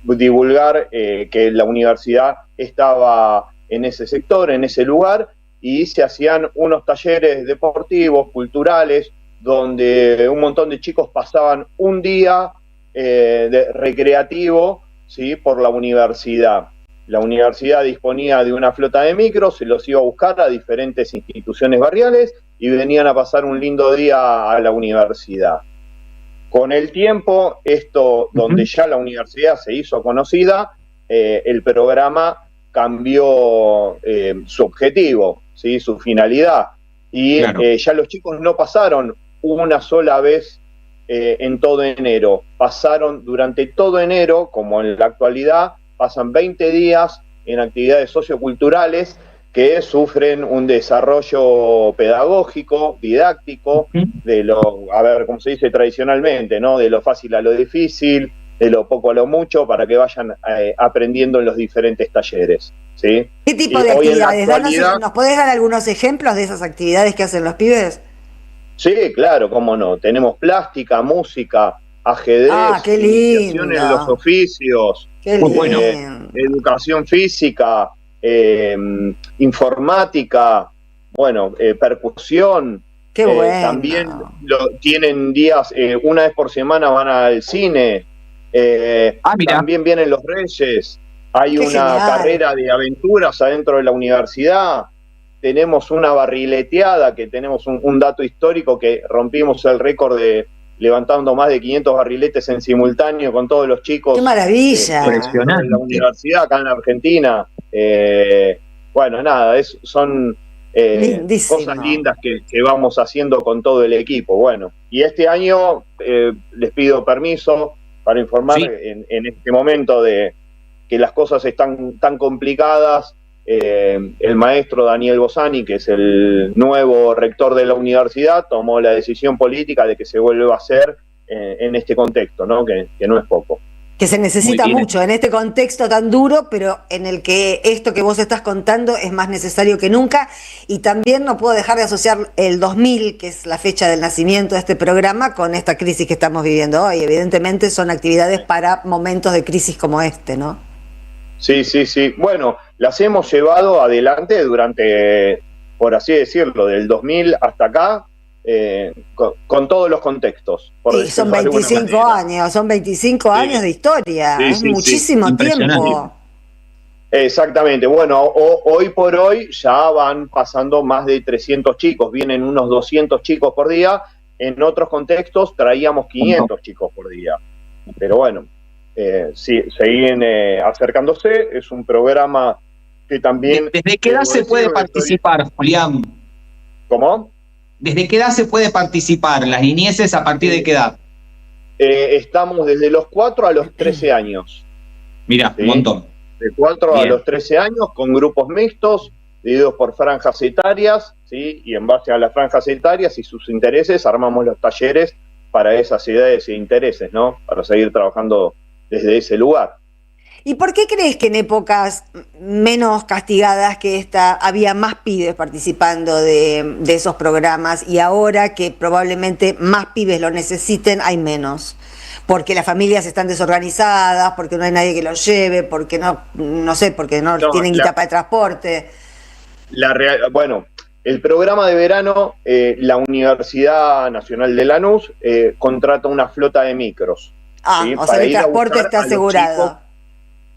divulgar que la universidad estaba en ese sector, en ese lugar, y se hacían unos talleres deportivos, culturales, donde un montón de chicos pasaban un día recreativo, ¿sí? Por la universidad. La universidad disponía de una flota de micros, se los iba a buscar a diferentes instituciones barriales y venían a pasar un lindo día a la universidad. Con el tiempo, esto, donde ya la universidad se hizo conocida, el programa cambió su objetivo, ¿sí? Su finalidad, y claro, ya los chicos no pasaron una sola vez en todo enero, pasaron durante todo enero, como en la actualidad, pasan 20 días en actividades socioculturales que sufren un desarrollo pedagógico, didáctico, de lo, a ver, como se dice tradicionalmente, ¿no? De lo fácil a lo difícil, de lo poco a lo mucho, para que vayan aprendiendo en los diferentes talleres, ¿sí? ¿Qué tipo de actividades? ¿Nos podés dar algunos ejemplos de esas actividades que hacen los pibes? Sí, claro, cómo no. Tenemos plástica, música, ajedrez, iniciación en los oficios, educación física, informática, bueno, percusión. Qué bueno. También tienen días, una vez por semana van al cine. También vienen los Reyes. Hay una carrera de aventuras adentro de la universidad. Tenemos una barrileteada, que tenemos un dato histórico, que rompimos el récord de levantando más de 500 barriletes en simultáneo con todos los chicos. ¡Qué maravilla! Impresionante. En la universidad, acá en la Argentina. Bueno, nada, son cosas lindas que vamos haciendo con todo el equipo. Bueno, y este año les pido permiso para informar en este momento de que las cosas están tan complicadas. El maestro Daniel Bosani, que es el nuevo rector de la universidad, tomó la decisión política de que se vuelva a hacer en este contexto, ¿no? Que no es poco. Que se necesita mucho en este contexto tan duro, pero en el que esto que vos estás contando es más necesario que nunca. Y también no puedo dejar de asociar el 2000, que es la fecha del nacimiento de este programa, con esta crisis que estamos viviendo hoy. Evidentemente son actividades para momentos de crisis como este, ¿no? Sí. Bueno, las hemos llevado adelante durante, por así decirlo, del 2000 hasta acá, con todos los contextos. Sí, son 25 años, son 25 años de historia, es muchísimo tiempo. Exactamente, bueno, hoy por hoy ya van pasando más de 300 chicos, vienen unos 200 chicos por día, en otros contextos traíamos 500 chicos por día, pero bueno. Sí, siguen acercándose, es un programa que también... ¿Desde qué edad se puede participar, Julián? ¿Cómo? ¿Desde qué edad se puede participar? ¿Las niñeces a partir de qué edad? Estamos desde los 4 a los 13 años. Mirá, ¿sí? Un montón. De 4 a los 13 años, con grupos mixtos, divididos por franjas etarias, ¿sí? Y en base a las franjas etarias y sus intereses, armamos los talleres para esas edades e intereses, ¿no? Para seguir trabajando desde ese lugar. ¿Y por qué crees que en épocas menos castigadas que esta había más pibes participando de esos programas y ahora que probablemente más pibes lo necesiten hay menos? Porque las familias están desorganizadas, porque no hay nadie que los lleve, porque no sé, porque no tienen guita para el transporte. Bueno, el programa de verano, la Universidad Nacional de Lanús contrata una flota de micros. ¿sí? O sea, el transporte está asegurado.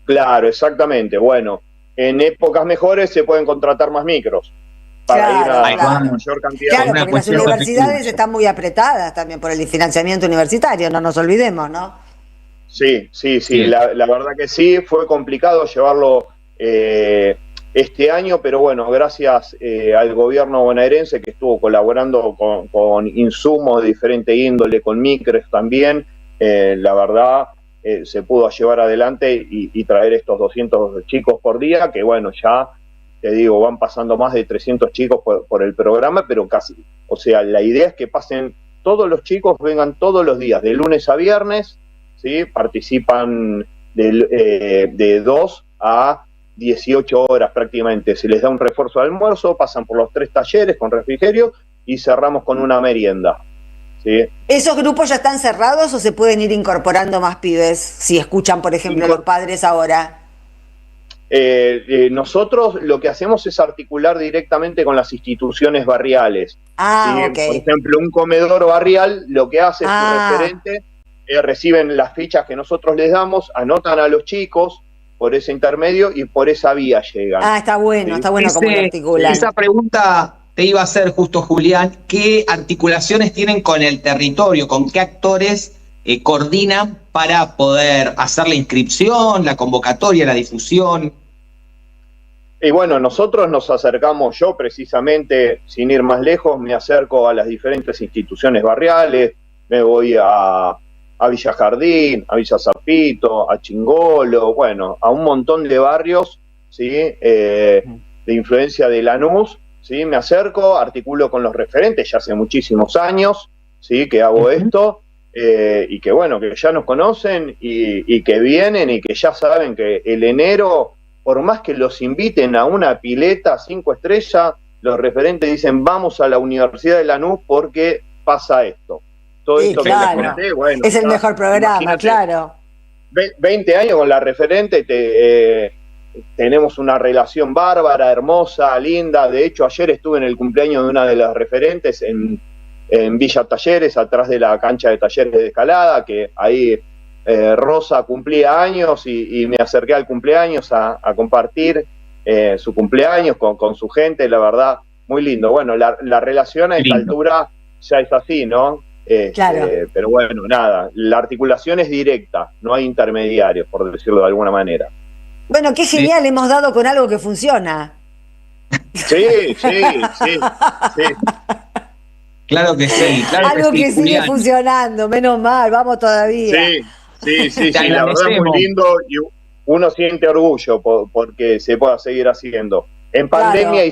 Claro, exactamente. Bueno, en épocas mejores se pueden contratar más micros para ir a la mayor cantidad de... Claro, porque las universidades están muy apretadas también por el financiamiento universitario, no nos olvidemos, ¿no? Sí. La verdad que sí, fue complicado llevarlo este año, pero bueno, gracias al gobierno bonaerense que estuvo colaborando con insumos de diferente índole, con micros también, la verdad se pudo llevar adelante y traer estos 200 chicos por día, que bueno, ya te digo, van pasando más de 300 chicos por el programa, pero casi, o sea, la idea es que pasen todos los chicos, vengan todos los días, de lunes a viernes, ¿sí? Participan de 2 a 18 horas prácticamente, se les da un refuerzo de almuerzo, pasan por los 3 talleres con refrigerio y cerramos con una merienda. ¿Sí? ¿Esos grupos ya están cerrados o se pueden ir incorporando más pibes si escuchan, por ejemplo, los padres ahora? Nosotros lo que hacemos es articular directamente con las instituciones barriales. ¿sí? Okay. Por ejemplo, un comedor barrial lo que hace es su referente, reciben las fichas que nosotros les damos, anotan a los chicos por ese intermedio y por esa vía llegan. Está bueno, ¿sí? está bueno como lo articulan. Esa pregunta te iba a hacer justo, Julián, ¿qué articulaciones tienen con el territorio? ¿Con qué actores coordinan para poder hacer la inscripción, la convocatoria, la difusión? Y bueno, nosotros nos acercamos, yo precisamente, sin ir más lejos, me acerco a las diferentes instituciones barriales, me voy a Villa Jardín, a Villa Zapito, a Chingolo, bueno, a un montón de barrios, ¿sí? De influencia de Lanús, ¿sí? Me acerco, articulo con los referentes, ya hace muchísimos años, ¿sí? Que hago esto, y que bueno, que ya nos conocen y que vienen y que ya saben que el enero, por más que los inviten a una pileta 5 estrellas, los referentes dicen vamos a la Universidad de Lanús porque pasa esto. Todo esto claro. que les conté, bueno, es el mejor programa, claro. 20 años con la referente, tenemos una relación bárbara, hermosa, linda. De hecho, ayer estuve en el cumpleaños de una de las referentes en Villa Talleres, atrás de la cancha de talleres de escalada, que ahí Rosa cumplía años y me acerqué al cumpleaños a compartir su cumpleaños con su gente, la verdad, muy lindo. Bueno, la relación a esta altura ya es así, ¿no? Claro. Pero bueno, nada, la articulación es directa, no hay intermediarios, por decirlo de alguna manera. Bueno, qué genial, hemos dado con algo que funciona. Sí. Claro que sí. Claro algo que sí, que sigue Julián. funcionando, menos mal, vamos todavía. Sí, la verdad es muy lindo y uno siente orgullo porque se pueda seguir haciendo. En pandemia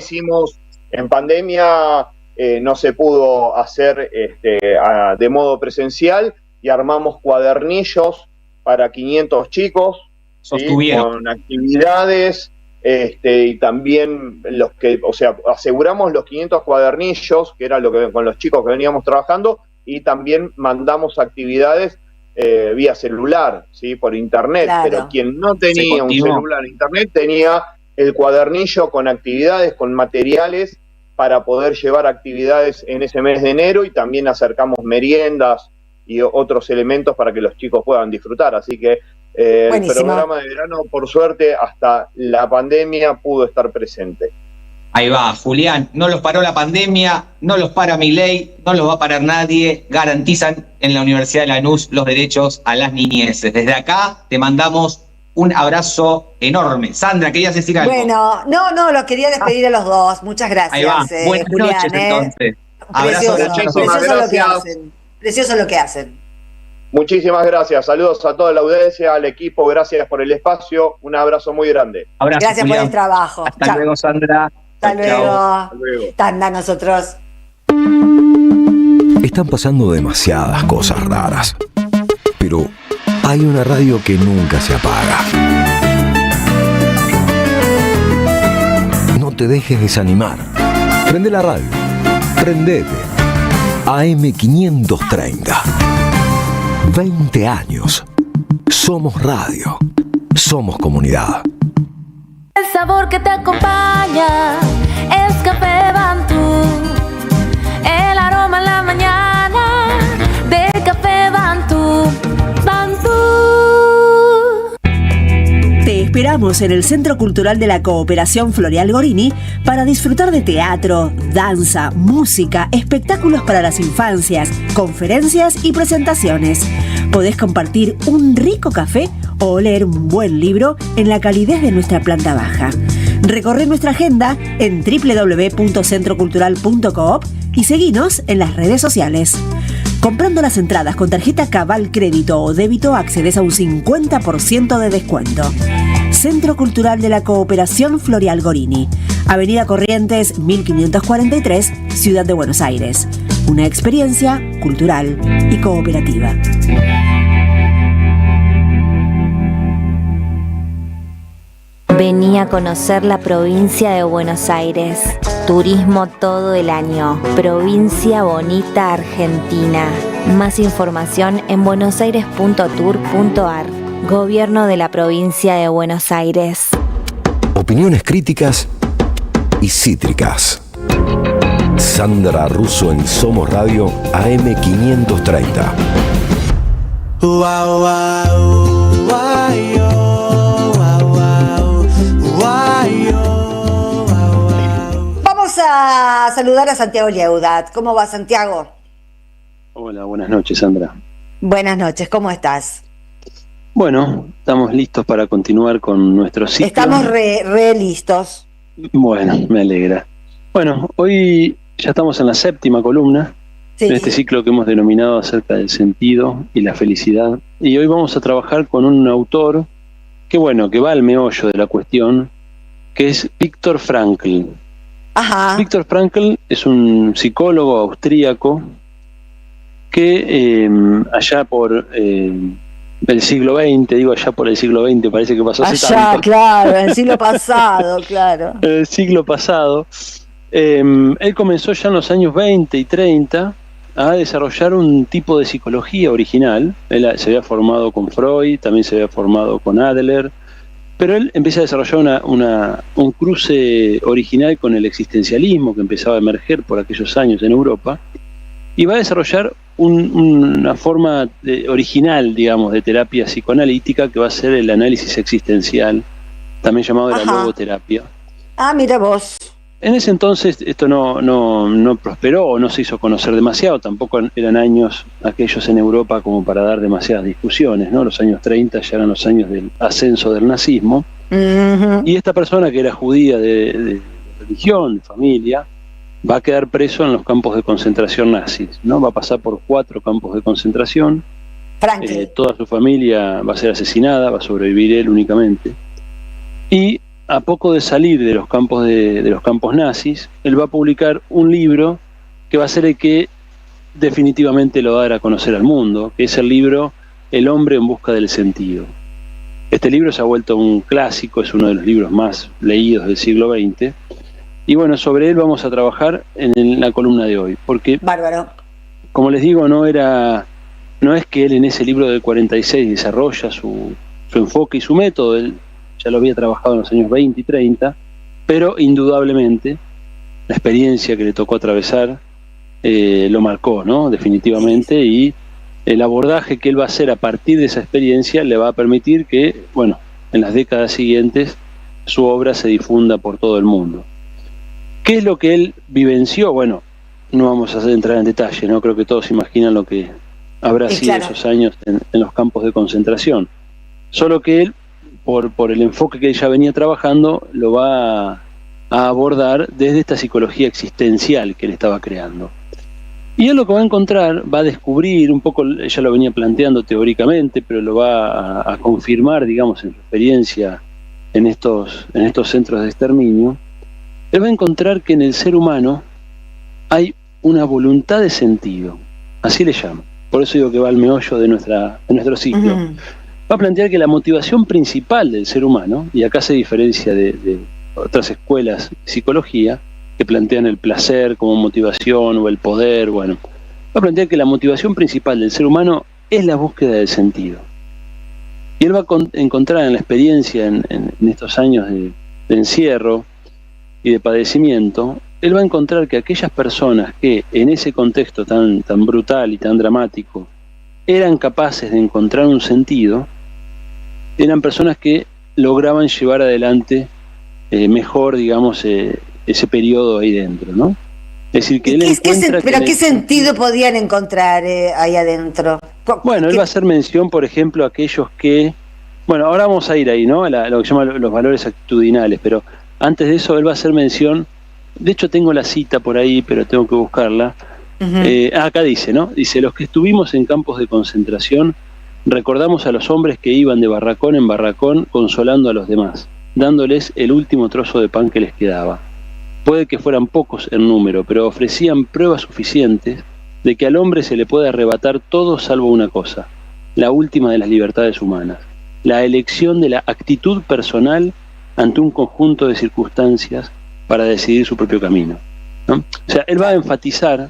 no se pudo hacer de modo presencial y armamos cuadernillos para 500 chicos, ¿sí? Con actividades y también aseguramos los 500 cuadernillos, que era lo que con los chicos que veníamos trabajando, y también mandamos actividades vía celular, ¿sí? Por internet, pero quien no tenía un celular internet tenía el cuadernillo con actividades, con materiales para poder llevar actividades en ese mes de enero, y también acercamos meriendas y otros elementos para que los chicos puedan disfrutar. Así que el programa de verano, por suerte, hasta la pandemia pudo estar presente. Ahí va, Julián, no los paró la pandemia, no los para Milei, no los va a parar nadie, garantizan en la Universidad de Lanús los derechos a las niñeces. Desde acá te mandamos un abrazo enorme. Sandra, ¿querías decir algo? Bueno, no, los quería despedir a los dos. Muchas gracias, Ahí va. Buenas Julián. noches, entonces. Precioso lo que hacen. Muchísimas gracias. Saludos a toda la audiencia, al equipo. Gracias por el espacio. Un abrazo muy grande. Abrazo, gracias Julián. por el trabajo. Hasta luego, Sandra. Hasta luego. Tanda nosotros. Están pasando demasiadas cosas raras, pero hay una radio que nunca se apaga. No te dejes desanimar. Prende la radio. Prendete. AM530. 20 años. Somos radio. Somos comunidad. El sabor que te acompaña es Café Bantú. esperamos en el Centro Cultural de la Cooperación Florial Gorini para disfrutar de teatro, danza, música, espectáculos para las infancias, conferencias y presentaciones. Podés compartir un rico café o leer un buen libro en la calidez de nuestra planta baja. Recorre nuestra agenda en www.centrocultural.coop y seguinos en las redes sociales. Comprando las entradas con tarjeta Cabal Crédito o Débito accedes a un 50% de descuento. Centro Cultural de la Cooperación Florial Gorini, Avenida Corrientes 1543, Ciudad de Buenos Aires. Una experiencia cultural y cooperativa. Vení a conocer la provincia de Buenos Aires. Turismo todo el año. Provincia Bonita, Argentina. Más información en buenosaires.tour.ar. Gobierno de la provincia de Buenos Aires. Opiniones críticas y cítricas. Sandra Russo en Somos Radio AM 530. Vamos a saludar a Santiago Leudat. ¿Cómo va, Santiago? Hola, buenas noches, Sandra. Buenas noches, ¿cómo estás? Bueno, estamos listos para continuar con nuestro ciclo. Estamos re listos. Bueno, me alegra. Bueno, hoy ya estamos en la 7ª columna, sí, en este ciclo que hemos denominado acerca del sentido y la felicidad. Y hoy vamos a trabajar con un autor que, bueno, que va al meollo de la cuestión, que es Viktor Frankl. Ajá. Viktor Frankl es un psicólogo austríaco que allá por el siglo XX, digo allá por el siglo XX, parece que pasó hace allá, tanto. claro, en el siglo pasado, claro. El siglo pasado. Él comenzó ya en los años 20 y 30 a desarrollar un tipo de psicología original. Él se había formado con Freud, también se había formado con Adler, pero él empieza a desarrollar un cruce original con el existencialismo que empezaba a emerger por aquellos años en Europa, y va a desarrollar una forma original, digamos, de terapia psicoanalítica que va a ser el análisis existencial, también llamado de la logoterapia. Ah, mira vos. En ese entonces esto no prosperó o no se hizo conocer demasiado, tampoco eran años aquellos en Europa como para dar demasiadas discusiones, ¿no? Los años 30 ya eran los años del ascenso del nazismo. Uh-huh. Y esta persona que era judía de religión, de familia, va a quedar preso en los campos de concentración nazis, ¿no? Va a pasar por 4 campos de concentración. Toda su familia va a ser asesinada, va a sobrevivir él únicamente. Y a poco de salir de los campos nazis, él va a publicar un libro que va a ser el que definitivamente lo va a dar a conocer al mundo, que es el libro El hombre en busca del sentido. Este libro se ha vuelto un clásico, es uno de los libros más leídos del siglo XX. Y bueno, sobre él vamos a trabajar en la columna de hoy, porque, bárbaro, como les digo, no es que él en ese libro del 46 desarrolla su enfoque y su método. Él ya lo había trabajado en los años 20 y 30, pero indudablemente la experiencia que le tocó atravesar lo marcó, ¿no? Definitivamente, y el abordaje que él va a hacer a partir de esa experiencia le va a permitir que, bueno, en las décadas siguientes su obra se difunda por todo el mundo. ¿Qué es lo que él vivenció? Bueno, no vamos a entrar en detalle, ¿no? Creo que todos imaginan lo que habrá sido esos años en los campos de concentración. Solo que él, por el enfoque que ella venía trabajando, lo va a abordar desde esta psicología existencial que él estaba creando. Y él lo que va a encontrar, va a descubrir un poco, ella lo venía planteando teóricamente, pero lo va a confirmar, digamos, en su experiencia en estos centros de exterminio. Él va a encontrar que en el ser humano hay una voluntad de sentido, así le llama. Por eso digo que va al meollo de nuestro ciclo. Uh-huh. Va a plantear que la motivación principal del ser humano, y acá se diferencia de otras escuelas de psicología que plantean el placer como motivación o el poder, bueno, va a plantear que la motivación principal del ser humano es la búsqueda del sentido. Y él va a encontrar en la experiencia, en estos años de encierro y de padecimiento, él va a encontrar que aquellas personas que en ese contexto tan brutal y tan dramático eran capaces de encontrar un sentido, eran personas que lograban llevar adelante mejor, digamos, ese periodo ahí dentro, ¿no? Es decir, que él encuentra... ¿Pero qué sentido podían encontrar ahí adentro? Bueno, él va a hacer mención, por ejemplo, a aquellos que... Bueno, ahora vamos a ir ahí, ¿no? A lo que se llama los valores actitudinales, pero antes de eso él va a hacer mención... De hecho tengo la cita por ahí, pero tengo que buscarla. Acá dice, ¿no? Dice, los que estuvimos en campos de concentración recordamos a los hombres que iban de barracón en barracón consolando a los demás, dándoles el último trozo de pan que les quedaba. Puede que fueran pocos en número, pero ofrecían pruebas suficientes de que al hombre se le puede arrebatar todo salvo una cosa, la última de las libertades humanas, la elección de la actitud personal ante un conjunto de circunstancias para decidir su propio camino, ¿no? O sea, él va a enfatizar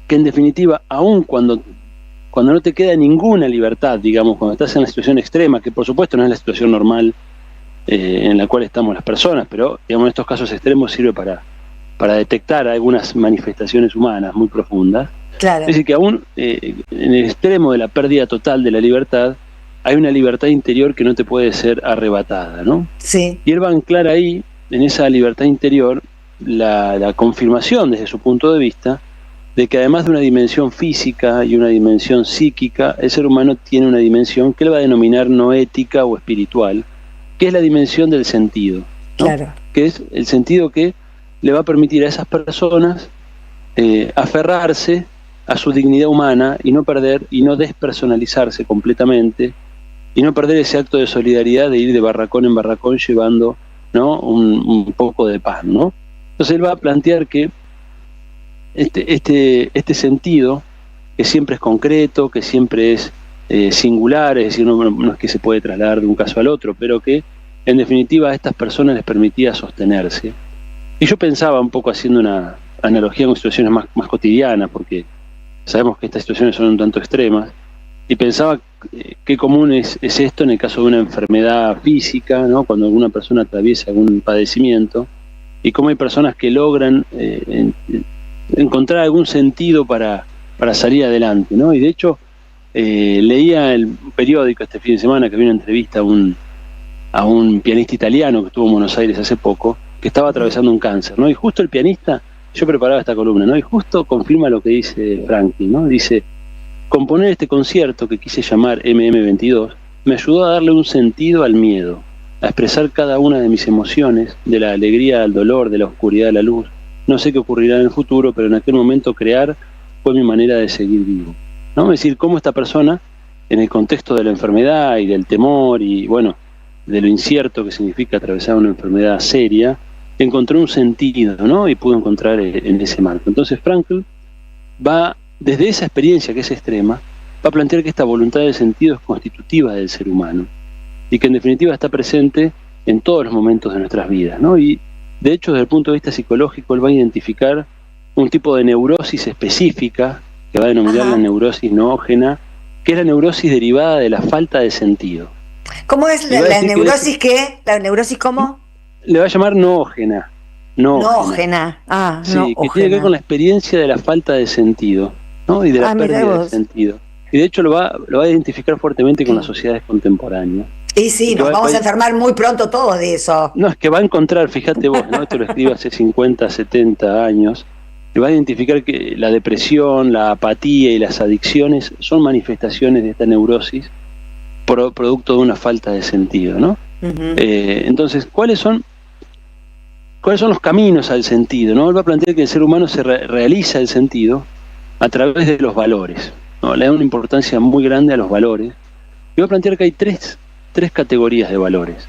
que en definitiva, aun cuando no te queda ninguna libertad, digamos, cuando estás en una situación extrema, que por supuesto no es la situación normal en la cual estamos las personas, pero digamos en estos casos extremos sirve para detectar algunas manifestaciones humanas muy profundas. Claro. Es decir, que aún en el extremo de la pérdida total de la libertad, hay una libertad interior que no te puede ser arrebatada, ¿no? Sí. Y él va a anclar ahí, en esa libertad interior, la confirmación desde su punto de vista de que además de una dimensión física y una dimensión psíquica, el ser humano tiene una dimensión que él va a denominar no ética o espiritual, que es la dimensión del sentido, ¿no? Claro. Que es el sentido que le va a permitir a esas personas aferrarse a su dignidad humana y no perder y no despersonalizarse completamente y no perder ese acto de solidaridad de ir de barracón en barracón llevando, ¿no?, un poco de pan, ¿no? Entonces él va a plantear que este sentido, que siempre es concreto, que siempre es singular, es decir, no es que se puede trasladar de un caso al otro, pero que en definitiva a estas personas les permitía sostenerse. Y yo pensaba un poco haciendo una analogía con situaciones más cotidianas, porque sabemos que estas situaciones son un tanto extremas, y pensaba qué común es esto en el caso de una enfermedad física, ¿no?, cuando alguna persona atraviesa algún padecimiento, y cómo hay personas que logran encontrar algún sentido para salir adelante, ¿no? Y de hecho leía el periódico este fin de semana que había una entrevista a un pianista italiano que estuvo en Buenos Aires hace poco, que estaba atravesando un cáncer, ¿no? Y justo el pianista, yo preparaba esta columna, ¿no?, y justo confirma lo que dice Franklin, ¿no? Dice: componer este concierto que quise llamar MM22 me ayudó a darle un sentido al miedo, a expresar cada una de mis emociones, de la alegría al dolor, de la oscuridad a la luz. No sé qué ocurrirá en el futuro, pero en aquel momento crear fue mi manera de seguir vivo, ¿no? Es decir, cómo esta persona, en el contexto de la enfermedad y del temor y, bueno, de lo incierto que significa atravesar una enfermedad seria, encontró un sentido, ¿no?, y pudo encontrar en ese marco. Entonces Frankl va, desde esa experiencia que es extrema, va a plantear que esta voluntad de sentido es constitutiva del ser humano y que en definitiva está presente en todos los momentos de nuestras vidas, ¿no? Y de hecho, desde el punto de vista psicológico, él va a identificar un tipo de neurosis específica, que va a denominar la neurosis noógena, que es la neurosis derivada de la falta de sentido. ¿Cómo es la neurosis ¿La neurosis cómo? Le va a llamar noógena. Noógena. Sí, que tiene que ver con la experiencia de la falta de sentido, ¿no?, y de la pérdida de sentido. Y de hecho lo va a identificar fuertemente con las sociedades contemporáneas. Y sí, nos vamos a enfermar muy pronto todos de eso. No, es que va a encontrar, fíjate vos, ¿no?, esto lo escribe hace 50, 70 años, y va a identificar que la depresión, la apatía y las adicciones son manifestaciones de esta neurosis producto de una falta de sentido, ¿no? Entonces, ¿cuáles son los caminos al sentido, ¿no? Él va a plantear que el ser humano se realiza el sentido a través de los valores, ¿no? Le da una importancia muy grande a los valores, y va a plantear que hay tres categorías de valores.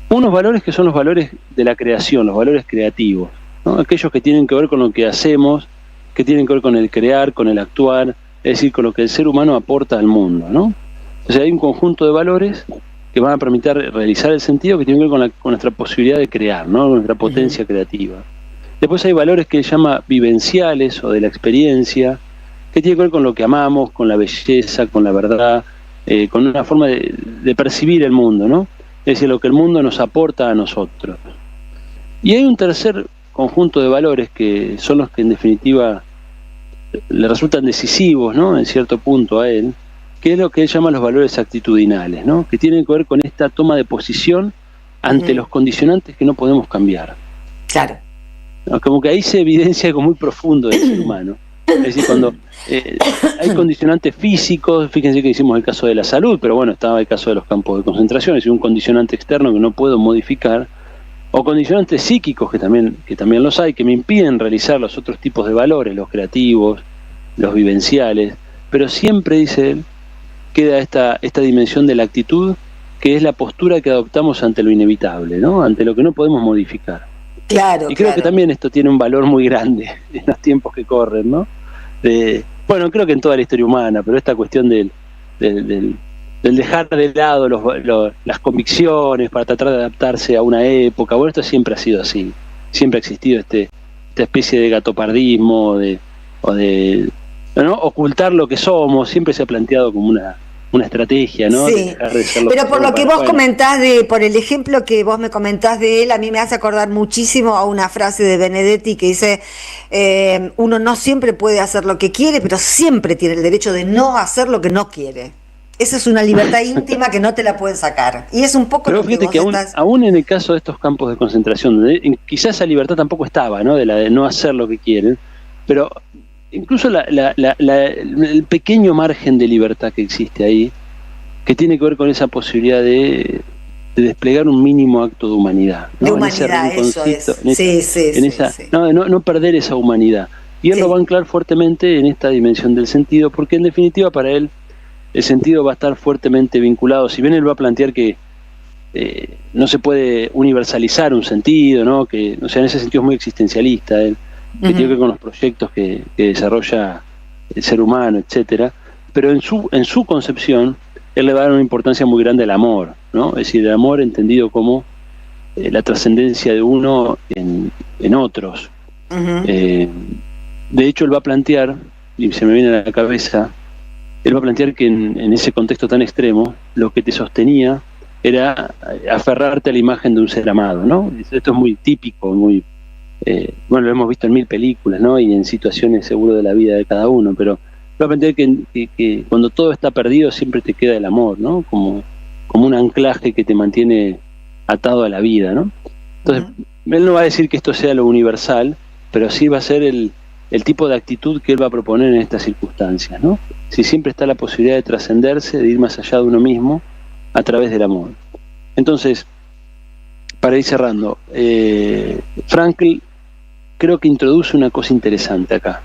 Unos valores que son los valores de la creación, los valores creativos, ¿no?, aquellos que tienen que ver con lo que hacemos, que tienen que ver con el crear, con el actuar, es decir, con lo que el ser humano aporta al mundo, ¿no? Entonces hay un conjunto de valores que van a permitir realizar el sentido, que tienen que ver con nuestra posibilidad de crear, ¿no?, nuestra potencia creativa. Después hay valores que él llama vivenciales o de la experiencia, que tienen que ver con lo que amamos, con la belleza, con la verdad, con una forma de percibir el mundo, ¿no? Es decir, lo que el mundo nos aporta a nosotros. Y hay un tercer conjunto de valores que son los que en definitiva le resultan decisivos, ¿no?, en cierto punto a él, que es lo que él llama los valores actitudinales, ¿no? Que tienen que ver con esta toma de posición ante los condicionantes que no podemos cambiar. Claro. ¿No? Como que ahí se evidencia algo muy profundo del ser humano. Es decir, cuando hay condicionantes físicos, fíjense que hicimos el caso de la salud, pero bueno, estaba el caso de los campos de concentración, es decir, un condicionante externo que no puedo modificar, o condicionantes psíquicos que también los hay, que me impiden realizar los otros tipos de valores, los creativos, los vivenciales, pero siempre, dice él, queda esta dimensión de la actitud, que es la postura que adoptamos ante lo inevitable, ¿no? Ante lo que no podemos modificar. Claro, y creo que también esto tiene un valor muy grande en los tiempos que corren, ¿no? Bueno, creo que en toda la historia humana, pero esta cuestión del dejar de lado las convicciones para tratar de adaptarse a una época, bueno, esto siempre ha sido así, siempre ha existido esta especie de gatopardismo, ¿no? Ocultar lo que somos, siempre se ha planteado como una estrategia, ¿no? Sí, pero por lo que vos comentás, por el ejemplo que vos me comentás de él, a mí me hace acordar muchísimo a una frase de Benedetti que dice, uno no siempre puede hacer lo que quiere, pero siempre tiene el derecho de no hacer lo que no quiere. Esa es una libertad íntima que no te la pueden sacar. Y es un poco pero lo que fíjate vos que estás... aún en el caso de estos campos de concentración, quizás esa libertad tampoco estaba, ¿no? De la de no hacer lo que quieren, pero incluso el pequeño margen de libertad que existe ahí, que tiene que ver con esa posibilidad de desplegar un mínimo acto de humanidad, ¿no? De humanidad, eso es. No perder esa humanidad. Y él lo va a anclar fuertemente en esta dimensión del sentido, porque en definitiva para él el sentido va a estar fuertemente vinculado, si bien él va a plantear que no se puede universalizar un sentido, ¿no? Que, o sea, en ese sentido es muy existencialista él, que tiene que ver con los proyectos que desarrolla el ser humano, etcétera, pero en su concepción él le va a dar una importancia muy grande al amor, ¿no? Es decir, el amor entendido como la trascendencia de uno en otros. De hecho, él va a plantear, y se me viene a la cabeza, él va a plantear que en ese contexto tan extremo, lo que te sostenía era aferrarte a la imagen de un ser amado, ¿no? Esto es muy típico, muy bueno, lo hemos visto en 1000 películas, ¿no? Y en situaciones seguro de la vida de cada uno, pero va a plantear que cuando todo está perdido siempre te queda el amor, ¿no? Como un anclaje que te mantiene atado a la vida, ¿no? Entonces, él no va a decir que esto sea lo universal, pero sí va a ser el tipo de actitud que él va a proponer en estas circunstancias, ¿no? Si siempre está la posibilidad de trascenderse, de ir más allá de uno mismo a través del amor. Entonces, para ir cerrando, Frankl creo que introduce una cosa interesante acá,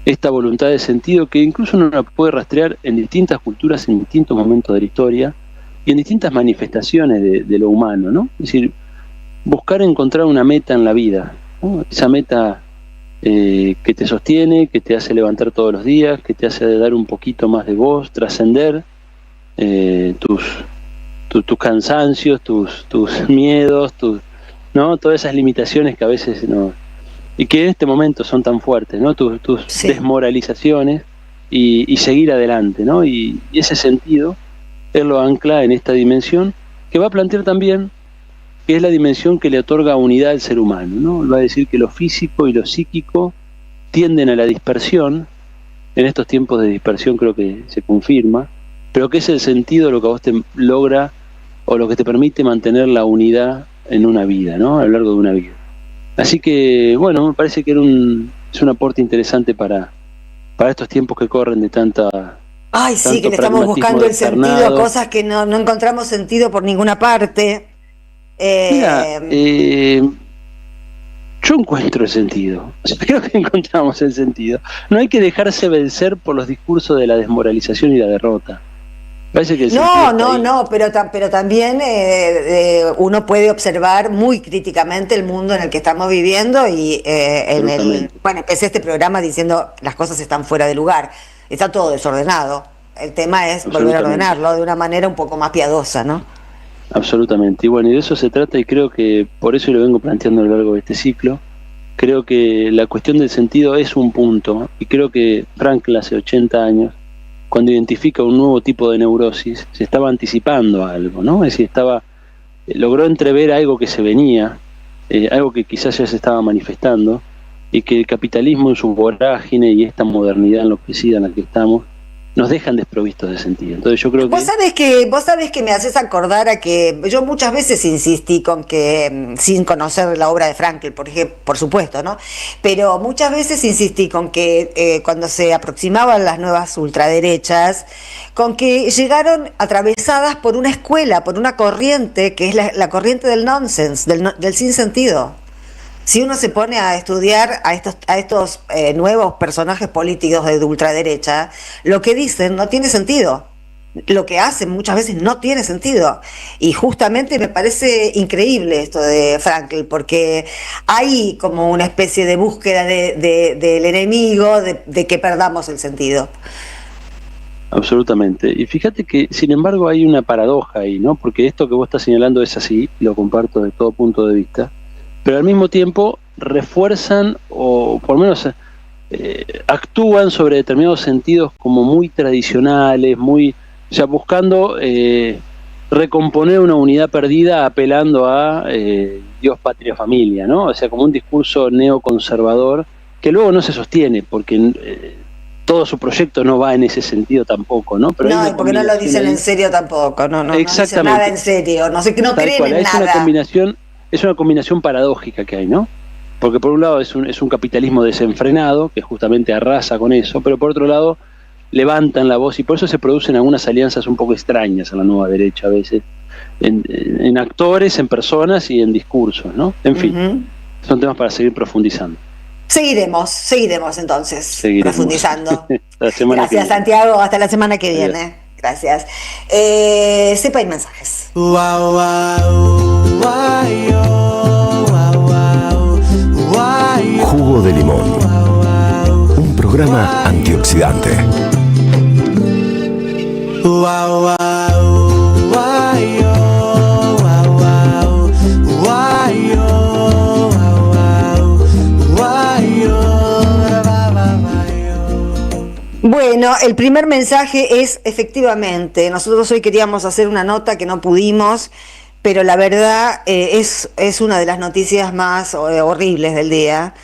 esta voluntad de sentido que incluso uno la puede rastrear en distintas culturas, en distintos momentos de la historia y en distintas manifestaciones de lo humano, ¿no? Es decir, buscar encontrar una meta en la vida, ¿no? Esa meta que te sostiene, que te hace levantar todos los días, que te hace dar un poquito más de vos, trascender tus cansancios, tus miedos, ¿no? Todas esas limitaciones que a veces no, y que en este momento son tan fuertes, ¿no? Tus desmoralizaciones y seguir adelante, ¿no? Y ese sentido él lo ancla en esta dimensión que va a plantear también que es la dimensión que le otorga unidad al ser humano, ¿no? Él va a decir que lo físico y lo psíquico tienden a la dispersión. En estos tiempos de dispersión creo que se confirma, pero que es el sentido lo que a vos te logra o lo que te permite mantener la unidad en una vida, ¿no? A lo largo de una vida. Así que, bueno, me parece que es un aporte interesante para estos tiempos que corren de tanta... Ay, sí, que le estamos buscando el sentido a cosas que no encontramos sentido por ninguna parte. Mira, yo encuentro el sentido. O sea, creo que encontramos el sentido. No hay que dejarse vencer por los discursos de la desmoralización y la derrota. Parece que pero también uno puede observar muy críticamente el mundo en el que estamos viviendo y bueno, empecé este programa diciendo las cosas están fuera de lugar, está todo desordenado. El tema es volver a ordenarlo de una manera un poco más piadosa, ¿no? Absolutamente, y bueno, y de eso se trata, y creo que por eso lo vengo planteando a lo largo de este ciclo. Creo que la cuestión del sentido es un punto, y creo que Frankl hace 80 años, cuando identifica un nuevo tipo de neurosis, se estaba anticipando a algo, ¿no? Es decir, logró entrever algo que se venía, algo que quizás ya se estaba manifestando, y que el capitalismo en su vorágine y esta modernidad enloquecida en la que estamos, nos dejan desprovistos de sentido. Entonces yo creo que... Vos sabés que me haces acordar a que yo muchas veces insistí con que, sin conocer la obra de Frankl, por supuesto, ¿no? Pero muchas veces insistí con que cuando se aproximaban las nuevas ultraderechas, con que llegaron atravesadas por una escuela, por una corriente, que es la corriente del nonsense, del sinsentido. Si uno se pone a estudiar a estos nuevos personajes políticos de ultraderecha, lo que dicen no tiene sentido. Lo que hacen muchas veces no tiene sentido. Y justamente me parece increíble esto de Frankl, porque hay como una especie de búsqueda del enemigo, de que perdamos el sentido. Absolutamente. Y fíjate que, sin embargo, hay una paradoja ahí, ¿no? Porque esto que vos estás señalando es así, lo comparto de todo punto de vista, pero al mismo tiempo refuerzan o por lo menos actúan sobre determinados sentidos como muy tradicionales, o sea, buscando recomponer una unidad perdida apelando a Dios, patria, familia, ¿no? O sea, como un discurso neoconservador que luego no se sostiene porque todo su proyecto no va en ese sentido tampoco, ¿no? Pero no, porque no lo dicen en serio tampoco, no dicen nada en serio, no creen en nada. Es una combinación paradójica que hay, ¿no? Porque por un lado es un capitalismo desenfrenado, que justamente arrasa con eso, pero por otro lado levantan la voz y por eso se producen algunas alianzas un poco extrañas a la nueva derecha a veces, en actores, en personas y en discursos, ¿no? En fin, son temas para seguir profundizando. Seguiremos entonces profundizando. Gracias, Santiago, hasta la semana que viene. Gracias. Sepa, hay mensajes. Jugo de limón. Un programa antioxidante. Bueno, el primer mensaje es, efectivamente, nosotros hoy queríamos hacer una nota que no pudimos, pero la verdad es una de las noticias más horribles del día.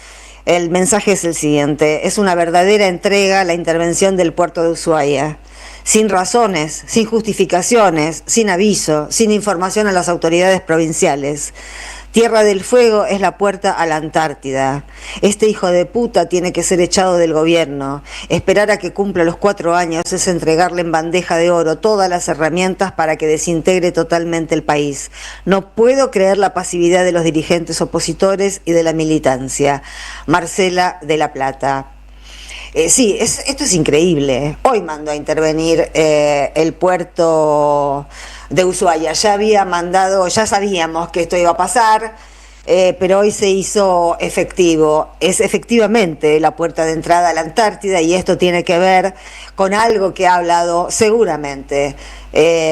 El mensaje es el siguiente: es una verdadera entrega a la intervención del puerto de Ushuaia, sin razones, sin justificaciones, sin aviso, sin información a las autoridades provinciales. Tierra del Fuego es la puerta a la Antártida. Este hijo de puta tiene que ser echado del gobierno. Esperar a que cumpla los 4 años es entregarle en bandeja de oro todas las herramientas para que desintegre totalmente el país. No puedo creer la pasividad de los dirigentes opositores y de la militancia. Marcela de La Plata. Sí, esto es increíble. Hoy mandó a intervenir el puerto de Ushuaia. Ya sabíamos que esto iba a pasar, pero hoy se hizo efectivo. Es efectivamente la puerta de entrada a la Antártida y esto tiene que ver con algo que ha hablado seguramente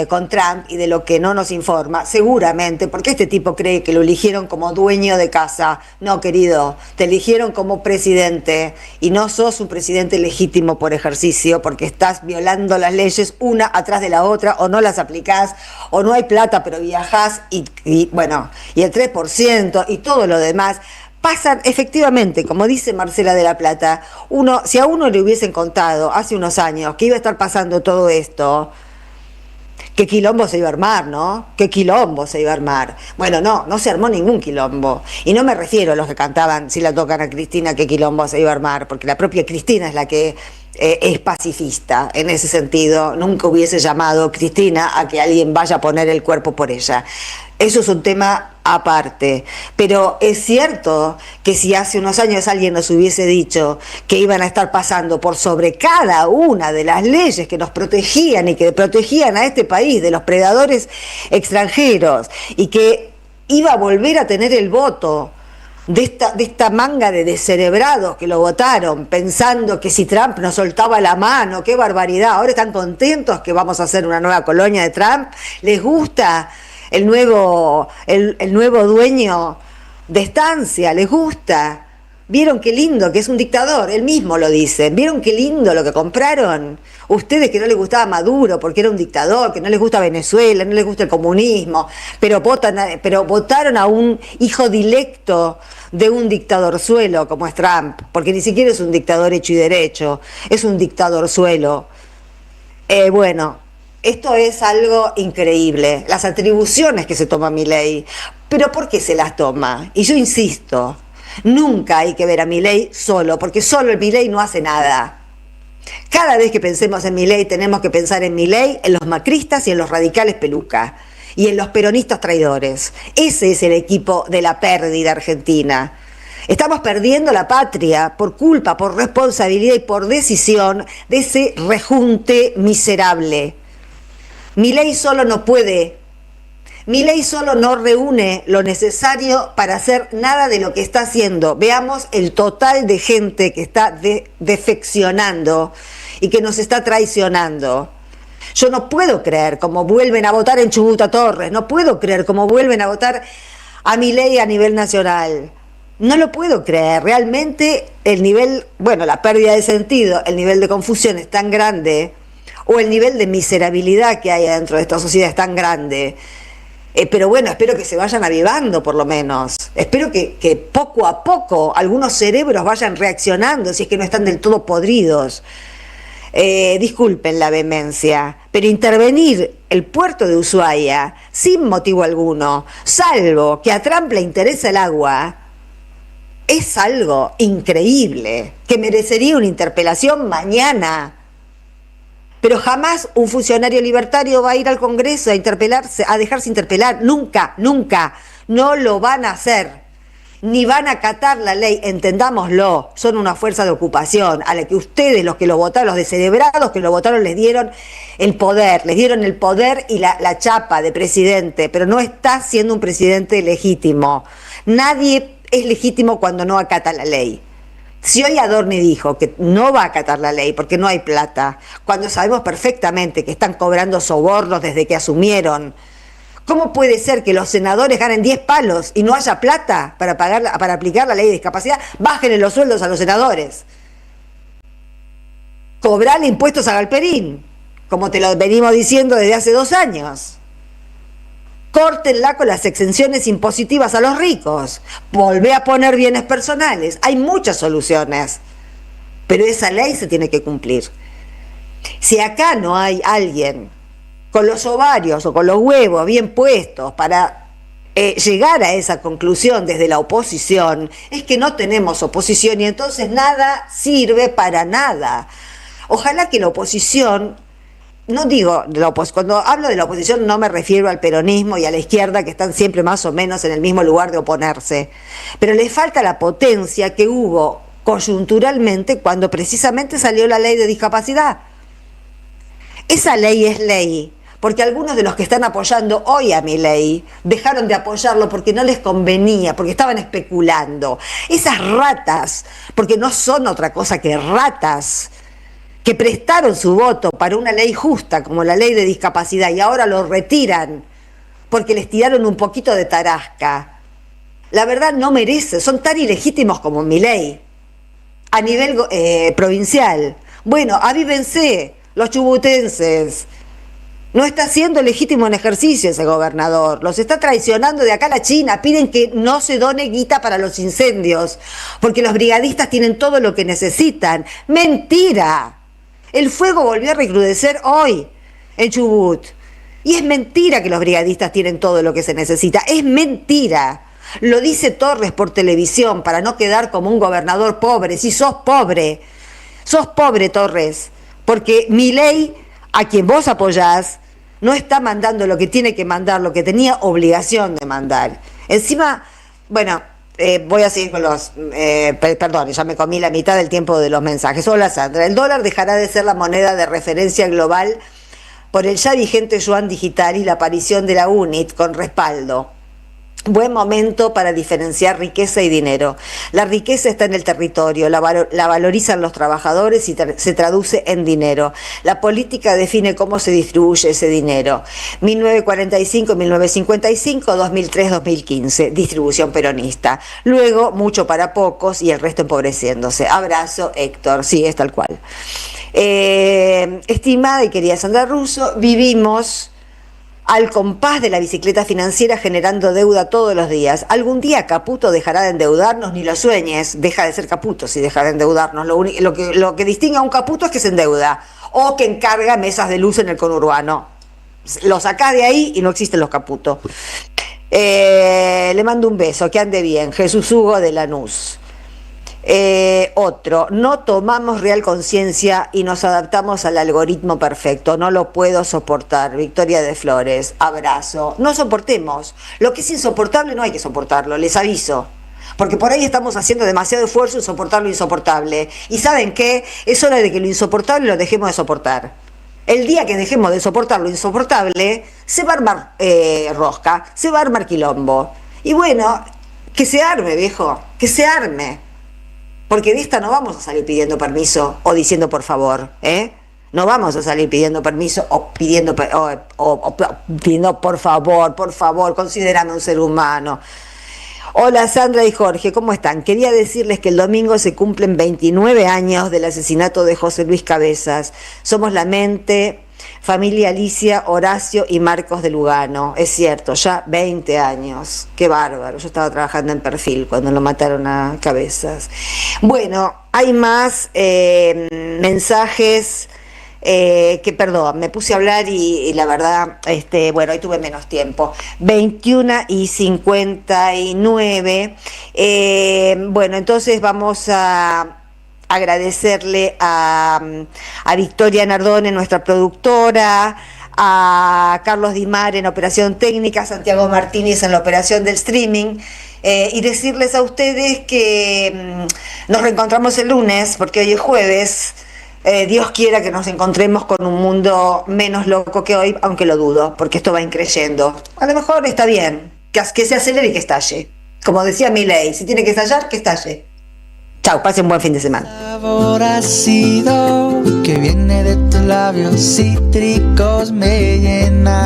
con Trump y de lo que no nos informa, seguramente, porque este tipo cree que lo eligieron como dueño de casa. No, querido, te eligieron como presidente y no sos un presidente legítimo por ejercicio, porque estás violando las leyes una atrás de la otra, o no las aplicás, o no hay plata pero viajás y el 3% y todo lo demás. Pasan efectivamente, como dice Marcela de La Plata, si a uno le hubiesen contado hace unos años que iba a estar pasando todo esto, qué quilombo se iba a armar, ¿no? Qué quilombo se iba a armar. Bueno, no se armó ningún quilombo. Y no me refiero a los que cantaban Si la tocan a Cristina, qué quilombo se iba a armar, porque la propia Cristina es la que es pacifista en ese sentido. Nunca hubiese llamado Cristina a que alguien vaya a poner el cuerpo por ella. Eso es un tema aparte, pero es cierto que si hace unos años alguien nos hubiese dicho que iban a estar pasando por sobre cada una de las leyes que nos protegían y que protegían a este país de los predadores extranjeros y que iba a volver a tener el voto de esta manga de descerebrados que lo votaron pensando que si Trump nos soltaba la mano, qué barbaridad, ahora están contentos que vamos a hacer una nueva colonia de Trump, les gusta el nuevo dueño de estancia, les gusta. ¿Vieron qué lindo que es un dictador? Él mismo lo dice. ¿Vieron qué lindo lo que compraron? Ustedes que no les gustaba Maduro porque era un dictador, que no les gusta Venezuela, no les gusta el comunismo, pero votaron a un hijo dilecto de un dictadorzuelo como es Trump, porque ni siquiera es un dictador hecho y derecho, es un dictadorzuelo. Bueno, esto es algo increíble, las atribuciones que se toma Milei. Pero ¿por qué se las toma? Y yo insisto, nunca hay que ver a Milei solo, porque solo el Milei no hace nada. Cada vez que pensemos en Milei tenemos que pensar en Milei, en los macristas y en los radicales peluca, y en los peronistas traidores. Ese es el equipo de la pérdida argentina. Estamos perdiendo la patria por culpa, por responsabilidad y por decisión de ese rejunte miserable. Milei solo no puede. Milei solo no reúne lo necesario para hacer nada de lo que está haciendo. Veamos el total de gente que está defeccionando y que nos está traicionando. Yo no puedo creer cómo vuelven a votar en Chubut a Torres, no puedo creer cómo vuelven a votar a Milei a nivel nacional. No lo puedo creer, realmente el nivel, bueno, la pérdida de sentido, el nivel de confusión es tan grande, o el nivel de miserabilidad que hay dentro de esta sociedad es tan grande. Pero bueno, espero que se vayan avivando por lo menos. Espero que poco a poco algunos cerebros vayan reaccionando, si es que no están del todo podridos. Disculpen la vehemencia, pero intervenir el puerto de Ushuaia sin motivo alguno, salvo que a Trump le interesa el agua, es algo increíble, que merecería una interpelación mañana. Pero jamás un funcionario libertario va a ir al Congreso a interpelarse, a dejarse interpelar. Nunca, nunca. No lo van a hacer. Ni van a acatar la ley, entendámoslo. Son una fuerza de ocupación a la que ustedes, los que lo votaron, los descerebrados que lo votaron, les dieron el poder. Les dieron el poder y la chapa de presidente. Pero no está siendo un presidente legítimo. Nadie es legítimo cuando no acata la ley. Si hoy Adorni dijo que no va a acatar la ley porque no hay plata, cuando sabemos perfectamente que están cobrando sobornos desde que asumieron, ¿cómo puede ser que los senadores ganen 10 palos y no haya plata para aplicar la ley de discapacidad? Bájenle los sueldos a los senadores. Cobrarle impuestos a Galperín, como te lo venimos diciendo desde hace 2 años. Córtenla con las exenciones impositivas a los ricos. Volvé a poner bienes personales. Hay muchas soluciones. Pero esa ley se tiene que cumplir. Si acá no hay alguien con los ovarios o con los huevos bien puestos para llegar a esa conclusión desde la oposición, es que no tenemos oposición y entonces nada sirve para nada. Ojalá que la oposición... No digo, cuando hablo de la oposición no me refiero al peronismo y a la izquierda que están siempre más o menos en el mismo lugar de oponerse, pero les falta la potencia que hubo coyunturalmente cuando precisamente salió la ley de discapacidad. Esa ley es ley, porque algunos de los que están apoyando hoy a Milei dejaron de apoyarlo porque no les convenía, porque estaban especulando. Esas ratas, porque no son otra cosa que ratas, que prestaron su voto para una ley justa como la ley de discapacidad y ahora lo retiran porque les tiraron un poquito de tarasca. La verdad no merece, son tan ilegítimos como Milei a nivel provincial. Bueno, avívense los chubutenses. No está siendo legítimo en ejercicio ese gobernador, los está traicionando de acá a la China, piden que no se done guita para los incendios, porque los brigadistas tienen todo lo que necesitan. ¡Mentira! El fuego volvió a recrudecer hoy en Chubut. Y es mentira que los brigadistas tienen todo lo que se necesita. Es mentira. Lo dice Torres por televisión para no quedar como un gobernador pobre. Si sos pobre Torres, porque Milei, a quien vos apoyás, no está mandando lo que tiene que mandar, lo que tenía obligación de mandar. Encima, bueno... voy a seguir con los... perdón, ya me comí la mitad del tiempo de los mensajes. Hola Sandra, el dólar dejará de ser la moneda de referencia global por el ya vigente yuan digital y la aparición de la UNIT con respaldo. Buen momento para diferenciar riqueza y dinero. La riqueza está en el territorio, la valorizan los trabajadores y se traduce en dinero. La política define cómo se distribuye ese dinero. 1945-1955, 2003-2015, distribución peronista. Luego, mucho para pocos y el resto empobreciéndose. Abrazo, Héctor. Sí, es tal cual. Estimada y querida Sandra Russo, vivimos al compás de la bicicleta financiera generando deuda todos los días. Algún día Caputo dejará de endeudarnos, ni lo sueñes, deja de ser Caputo si deja de endeudarnos. Lo que distingue a un Caputo es que se endeuda. o que encarga mesas de luz en el conurbano. Lo sacás de ahí y no existen los Caputo. Le mando un beso, que ande bien. Jesús Hugo de Lanús. Otro, no tomamos real conciencia y nos adaptamos al algoritmo perfecto. No lo puedo soportar. Victoria de Flores, abrazo. No soportemos. Lo que es insoportable no hay que soportarlo, les aviso. Porque por ahí estamos haciendo demasiado esfuerzo en soportar lo insoportable. Y ¿saben qué? Es hora de que lo insoportable lo dejemos de soportar. El día que dejemos de soportar lo insoportable, se va a armar rosca, se va a armar quilombo. Y bueno, que se arme, viejo, que se arme. Porque de esta no vamos a salir pidiendo permiso o diciendo por favor, ¿eh? No vamos a salir pidiendo permiso o pidiendo por favor, considérame un ser humano. Hola Sandra y Jorge, ¿cómo están? Quería decirles que el domingo se cumplen 29 años del asesinato de José Luis Cabezas. Somos la mente, familia Alicia, Horacio y Marcos de Lugano. Es cierto, ya 20 años. Qué bárbaro. Yo estaba trabajando en Perfil cuando lo mataron a Cabezas. Bueno, hay más mensajes. Perdón, me puse a hablar y la verdad, bueno, hoy tuve menos tiempo. 21:59. Bueno, entonces vamos a agradecerle a Victoria Nardone, nuestra productora, a Carlos Dimar en operación técnica, a Santiago Martínez en la operación del streaming. Y decirles a ustedes que nos reencontramos el lunes, porque hoy es jueves. Dios quiera que nos encontremos con un mundo menos loco que hoy, aunque lo dudo, porque esto va increyendo. A lo mejor está bien, que se acelere y que estalle. Como decía Milei, si tiene que estallar, que estalle. Chau, pasen un buen fin de semana. Sabor ácido que viene de tus labios cítricos me llena.